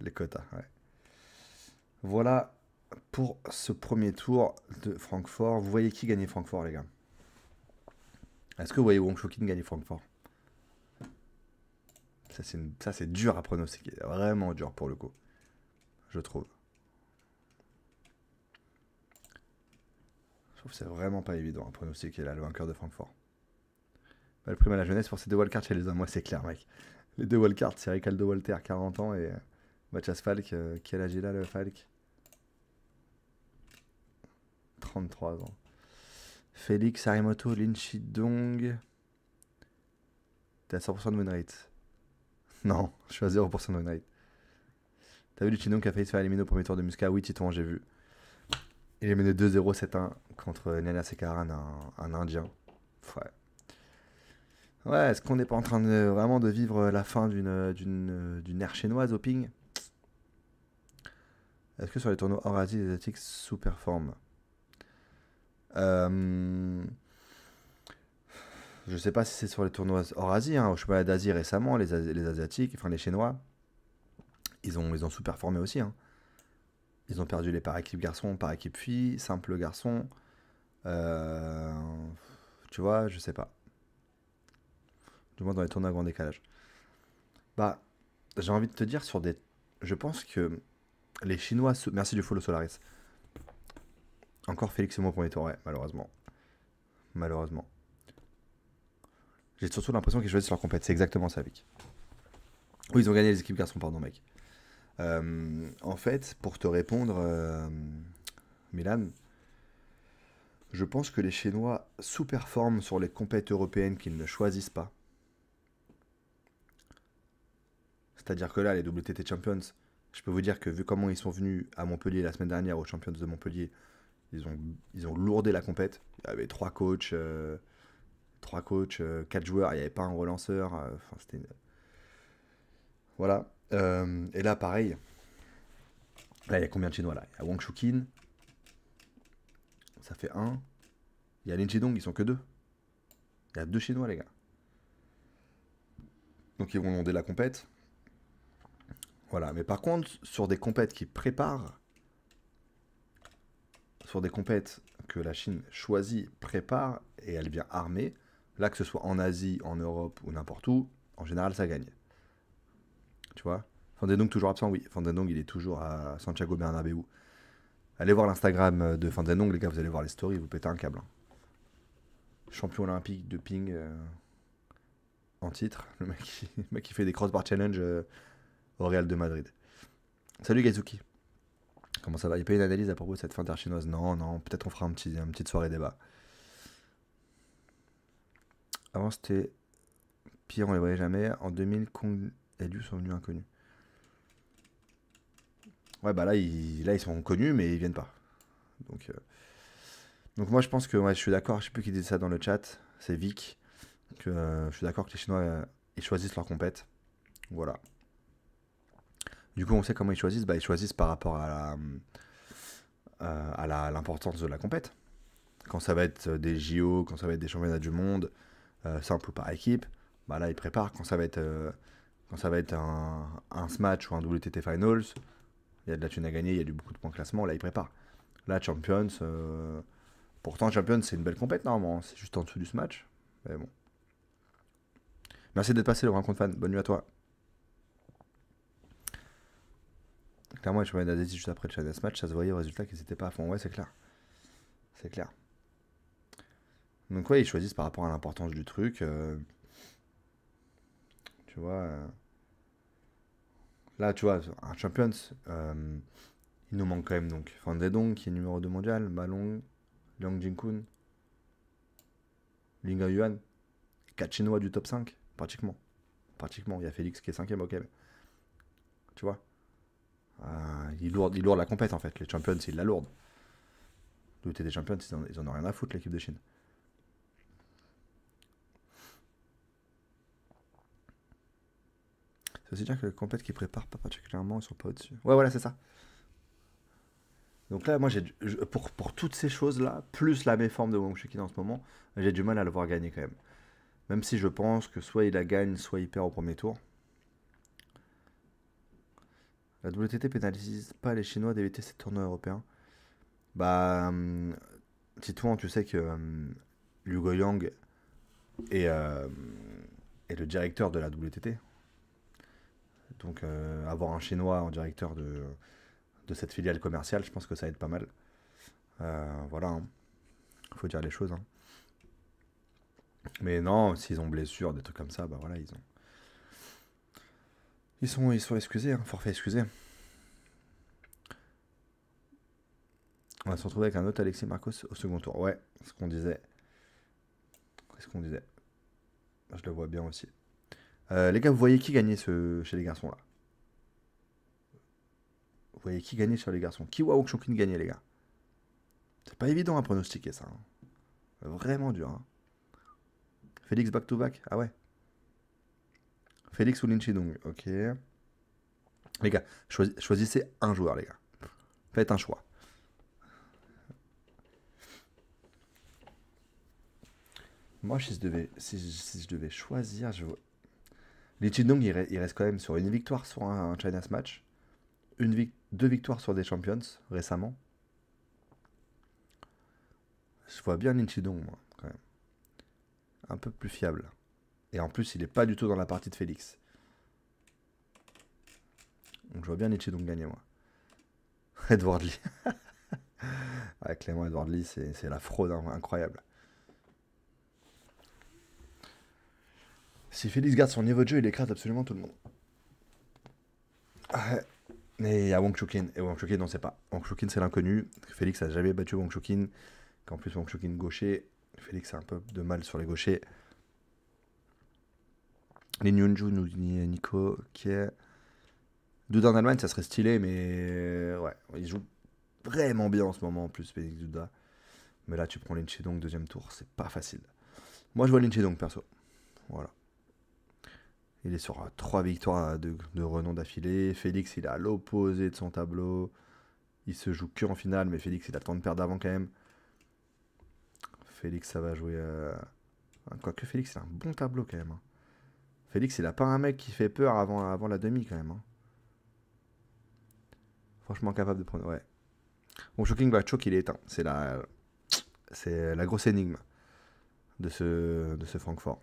Les quotas, ouais. Voilà pour ce premier tour de Francfort. Vous voyez qui gagnait Francfort, les gars? Est-ce que vous voyez Wong Choo-kin gagner Francfort? Ça, c'est dur à pronostiquer. Vraiment dur pour le coup. Je trouve. Je trouve que c'est vraiment pas évident à pronostiquer là, le vainqueur de Francfort. Bah, le prime à la jeunesse pour ces deux wildcards chez les hommes, moi c'est clair, mec. Les deux wildcards, c'est Ricaldo Walter, 40 ans, et Mathias Falk, quel âge il a le Falk? 33 ans. Félix Arimoto, Lin Chidong. T'es à 100% de win rate. Non, je suis à 0% de win rate. T'as vu Lin Chidong qui a failli se faire éliminer au premier tour de Muscat? Oui, Titouan, j'ai vu. Il est mené 2-0, 7-1 contre Nyanya Sekaran, un Indien. Ouais. Ouais, est-ce qu'on n'est pas en train de vraiment de vivre la fin d'une ère chinoise au ping? Est-ce que sur les tournois hors Asie, les Asiatiques sous-performent? Je sais pas si c'est sur les tournois hors Asie, hein. Au championnat d'Asie récemment, les Asiatiques, enfin les Chinois, ils ont sous-performé aussi, hein. Ils ont perdu les par équipe garçons, par équipe filles, simple garçon. Euh, Tu vois, je sais pas. Du moins dans les tournois à grand décalage. Bah, j'ai envie de te dire sur des. Je pense que les Chinois. Merci du follow Solaris. Encore Félix et moi au premier tour, ouais, malheureusement. Malheureusement. J'ai surtout l'impression qu'ils choisissent leur compète. C'est exactement ça, Vic. Oui, ils ont gagné les équipes garçons, pardon, mec. En fait, pour te répondre, Milan, je pense que les Chinois sous-performent sur les compètes européennes qu'ils ne choisissent pas. C'est-à-dire que là, les WTT Champions, je peux vous dire que vu comment ils sont venus à Montpellier la semaine dernière aux Champions de Montpellier, ils ont lourdé la compète. Il y avait quatre joueurs, il n'y avait pas un relanceur. Enfin, voilà. Et là, pareil. Là, il y a combien de Chinois là? Il y a Wang Choo-kin, ça fait un. Il y a Lin Chidong, ils sont que deux. Il y a deux Chinois, les gars. Donc ils vont lourder la compète. Voilà. Mais par contre, sur des compètes qui préparent, sur des compètes que la Chine choisit, prépare et elle vient armée, là que ce soit en Asie, en Europe ou n'importe où, en général ça gagne. Tu vois? Fandenong toujours absent, oui. Fandenong il est toujours à Santiago Bernabéu. Allez voir l'Instagram de Fandenong, les gars, vous allez voir les stories, vous pétez un câble, hein. Champion olympique de ping en titre. Le mec qui fait des crossbar challenge au Real de Madrid. Salut Gazuki. Comment ça va? Il n'y a pas une analyse à propos de cette fin d'ère chinoise? Non, non, peut-être on fera une petite soirée débat. Avant c'était pire, on les voyait jamais. En 2000, Kong et Liu sont venus inconnus. Ouais, bah là ils sont connus, mais ils viennent pas. Donc moi je pense que ouais, je suis d'accord, je sais plus qui dit ça dans le chat, c'est Vic, que je suis d'accord que les Chinois ils choisissent leur compète. Voilà. Du coup on sait comment ils choisissent, bah ils choisissent par rapport à l'importance de la compète. Quand ça va être des JO, quand ça va être des championnats du monde, simple ou par équipe, bah là ils préparent. Quand ça va être un smash ou un WTT Finals, il y a de la thune à gagner, il y a beaucoup de points de classement, là ils préparent. Là Champions, pourtant Champions c'est une belle compète normalement, c'est juste en dessous du smash. Mais bon. Merci d'être passé le rencontre fan, bonne nuit à toi. Clairement, les championnats d'Asie juste après le Challenge Match, ça se voyait au résultat qu'ils étaient pas à fond. Ouais, c'est clair. C'est clair. Donc ouais, ils choisissent par rapport à l'importance du truc. Tu vois. Là, tu vois, un Champions, il nous manque quand même donc Fan Zedong qui est numéro 2 mondial, Malong, Liang Jinkun, Ling Yuan, 4 Chinois du top 5, pratiquement. Pratiquement, il y a Félix qui est cinquième, ok. Tu vois. Ils lourdent la compète en fait. Les Champions, ils la lourdent. D'où des Champions, ils en ont rien à foutre, l'équipe de Chine. Ça veut aussi dire que les compètes qu'ils préparent pas particulièrement, ils sont pas au-dessus. Ouais, voilà, c'est ça. Donc là, moi, pour toutes ces choses-là, plus la méforme de Wang Chuqin en ce moment, j'ai du mal à le voir gagner quand même. Même si je pense que soit il la gagne, soit il perd au premier tour. La WTT pénalise pas les Chinois d'éviter ces tournois européens. Bah, Titouan, tu sais que Liu Goyang est, est le directeur de la WTT. Donc, avoir un Chinois en directeur de cette filiale commerciale, je pense que ça aide pas mal. Voilà, hein. Faut dire les choses, hein. Mais non, s'ils ont blessure, des trucs comme ça, bah voilà, ils sont excusés, hein, forfait excusé. On va se retrouver avec un autre Alexis Marcos au second tour. Ouais, ce qu'on disait. C'est ce qu'on disait. Je le vois bien aussi. Les gars, vous voyez qui gagner chez les garçons là? Vous voyez qui gagner sur les garçons? Qui Wang Chongqing gagner, les gars? C'est pas évident à pronostiquer ça, hein. Vraiment dur, hein. Félix back-to-back? Ah ouais. Félix ou Lin Chidong? Ok. Les gars, choisissez un joueur, les gars. Faites un choix. Moi, si je devais choisir, Lee Chidong, il reste quand même sur une victoire sur un China's Match, deux victoires sur des Champions récemment. Je vois bien Lin Chidong, moi, quand même. Un peu plus fiable. Et en plus, il est pas du tout dans la partie de Félix. Donc je vois bien Lin Chidong gagner, moi. Edward Lee. Ouais, Clément Edward Lee, c'est la fraude, hein, incroyable. Si Félix garde son niveau de jeu, il écrase absolument tout le monde. Ouais. Mais il y a Wang Chuqin. Et Wang Chuqin, on sait pas. Wang Chuqin, c'est l'inconnu. Félix a jamais battu Wang Chuqin. Qu'en plus, Wang Chuqin gaucher. Félix a un peu de mal sur les gauchers. Lin Yunju nous dit Nico. Ok. Douda en Allemagne, ça serait stylé, mais ouais, il joue vraiment bien en ce moment en plus, Félix Douda. Mais là, tu prends Lin Chidong deuxième tour, c'est pas facile. Moi, je vois Lin Chidong perso. Voilà. Il est sur 3 victoires de renom d'affilée. Félix, il est à l'opposé de son tableau. Il se joue que en finale, mais Félix, il a le temps de perdre avant quand même. Félix, ça va jouer. Quoique Félix, il a un bon tableau quand même, hein. Félix, il a pas un mec qui fait peur avant la demi quand même, hein. Franchement capable de prendre. Ouais. Bon, Shocking Black Choke, il est éteint. C'est la grosse énigme de ce Francfort.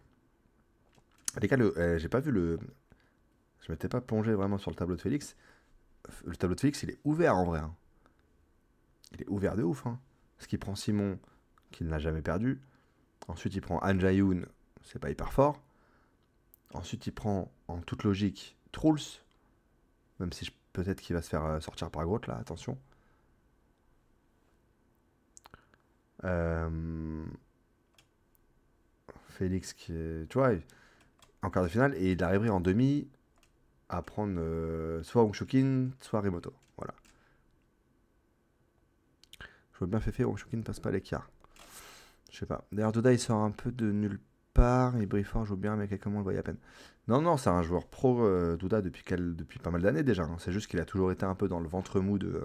Les gars, j'ai pas vu le. Je m'étais pas plongé vraiment sur le tableau de Félix. Le tableau de Félix, il est ouvert en vrai, hein. Il est ouvert de ouf, hein. Parce qu'il prend Simon, qu'il n'a jamais perdu. Ensuite, il prend Han Jae-yoon, c'est pas hyper fort. Ensuite, il prend, en toute logique, Truls. Même si peut-être qu'il va se faire sortir par Groth, là, attention. Euh, Félix, qui est, tu vois, en quart de finale, et il arriverait en demi à prendre soit Wang Chuqin, soit Rimoto. Voilà. Je vois bien Fefe, Wang Chuqin ne passe pas l'écart. Je sais pas. D'ailleurs, Doda, il sort un peu de nulle part. Il brille fort, joue bien, mais comment on le voyait à peine. Non, non, c'est un joueur pro, Douda, depuis pas mal d'années déjà, hein. C'est juste qu'il a toujours été un peu dans le ventre mou du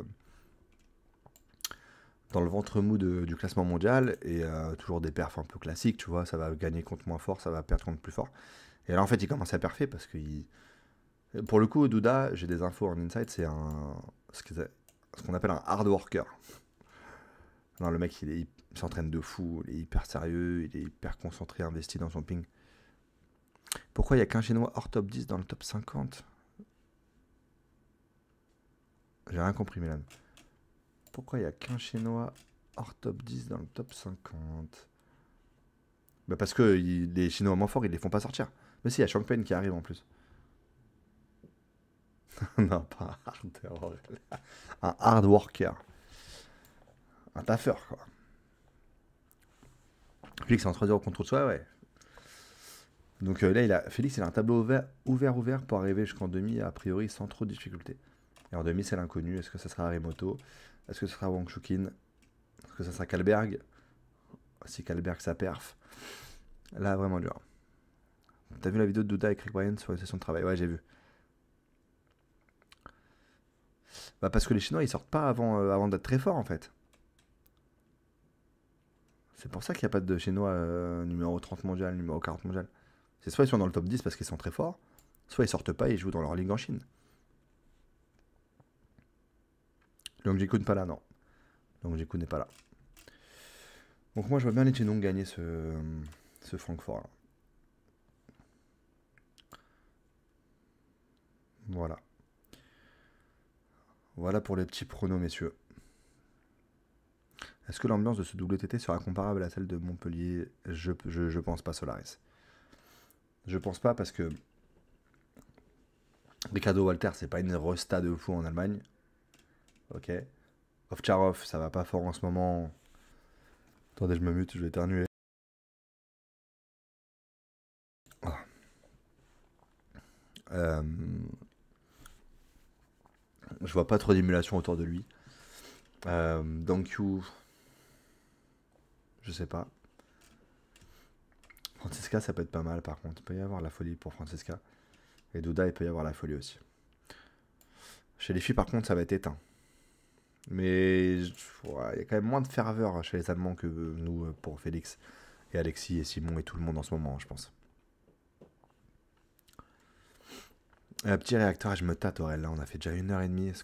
classement mondial et toujours des perfs un peu classiques, tu vois. Ça va gagner contre moins fort, ça va perdre contre plus fort. Et là, en fait, il commence à perfer parce que pour le coup, Douda, j'ai des infos en inside, c'est ce qu'on appelle un hard worker. Non, le mec, il s'entraîne de fou, il est hyper sérieux, il est hyper concentré, investi dans son ping. Pourquoi il n'y a qu'un Chinois hors top 10 dans le top 50? J'ai rien compris, Milan. Pourquoi il n'y a qu'un chinois hors top 10 dans le top 50? Bah parce que les chinois moins forts, ils les font pas sortir. Mais si, il y a Changpeng qui arrive en plus. Non, pas un hard un hard worker. Un taffeur, quoi. Félix est en 3-0 contre soi, ouais. Donc là, Félix, il a un tableau ouvert pour arriver jusqu'en demi, a priori, sans trop de difficultés. Et en demi, c'est l'inconnu. Est-ce que ça sera Remoto? Est-ce que ce sera Wang Chuqin? Est-ce que ça sera Kalberg? Si Kalberg, ça perf. Là, vraiment dur. T'as vu la vidéo de Douda avec Rick Bryan sur une session de travail? Ouais, j'ai vu. Bah parce que les Chinois, ils sortent pas avant d'être très forts, en fait. C'est pour ça qu'il n'y a pas de Chinois numéro 30 mondial, numéro 40 mondial. C'est soit ils sont dans le top 10 parce qu'ils sont très forts, soit ils sortent pas et ils jouent dans leur ligue en Chine. Long Jiku n'est pas là, non. Long Jiku n'est pas là. Donc moi je vois bien les Chenong gagner ce Francfort là. Voilà. Voilà pour les petits pronos, messieurs. Est-ce que l'ambiance de ce WTT sera comparable à celle de Montpellier? Je pense pas, Solaris. Je pense pas parce que Ricardo Walter, c'est pas une resta de fou en Allemagne. Ok. Ovtcharov, ça va pas fort en ce moment. Attendez, je me mute, je vais éternuer. Ah. Je vois pas trop d'émulation autour de lui. Donkyu, je sais pas. Francisca, ça peut être pas mal par contre. Il peut y avoir la folie pour Francisca. Et Douda, il peut y avoir la folie aussi. Chez les filles, par contre, ça va être éteint. Mais il y a quand même moins de ferveur chez les Allemands que nous pour Félix et Alexis et Simon et tout le monde en ce moment, je pense. Un petit réacteur, je me tâte, Aurel. Là, on a fait déjà 1h30. Est-ce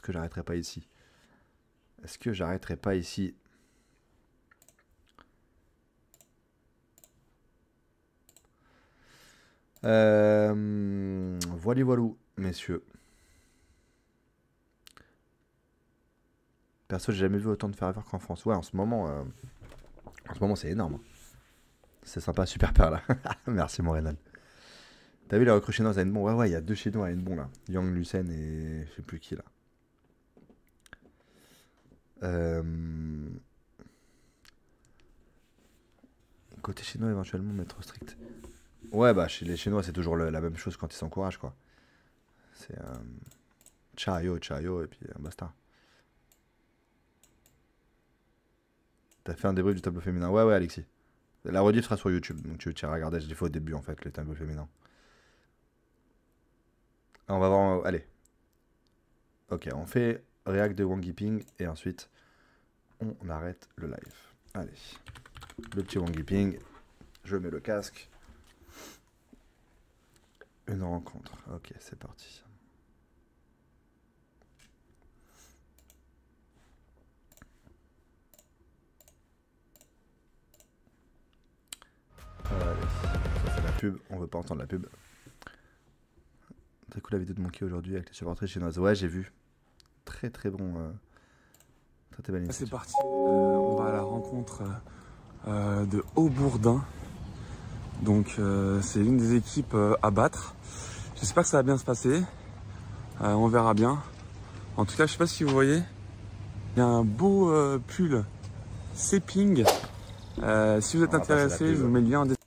que j'arrêterai pas ici? Est-ce que j'arrêterai pas ici? Voilou, messieurs. Perso, j'ai jamais vu autant de ferveur qu'en France. Ouais, en ce moment, c'est énorme. C'est sympa, super peur là. Merci, mon Renan. T'as vu les recrues chinoises à Hennebon? Ouais, il y a 2 Chinois à Hennebon là. Yang Lucen et je sais plus qui là. Côté chinois, éventuellement, mais trop strict. Ouais, bah chez les Chinois, c'est toujours la même chose quand ils s'encouragent, quoi. C'est Chayo, et puis basta. T'as fait un débrief du tableau féminin? Ouais, Alexis. La rediff sera sur YouTube, donc tu iras regarder. Je l'ai fait au début, en fait, le tableau féminin. On va voir. Allez. Ok, on fait React de Wang Yiping et ensuite on arrête le live. Allez. Le petit Wang Yiping. Je mets le casque. Une rencontre. Ok, c'est parti. Allez, ça c'est la pub. On veut pas entendre la pub. T'as écouté la vidéo de Monkey aujourd'hui avec les supportrices chinoises? Ouais, j'ai vu. Très bon. Très belle initiative. C'est parti. On va à la rencontre de Haut-Bourdin. Donc c'est l'une des équipes à battre. J'espère que ça va bien se passer. On verra bien. En tout cas, je sais pas si vous voyez, il y a un beau pull Seping. Si vous êtes intéressé, je vous mets le lien en description.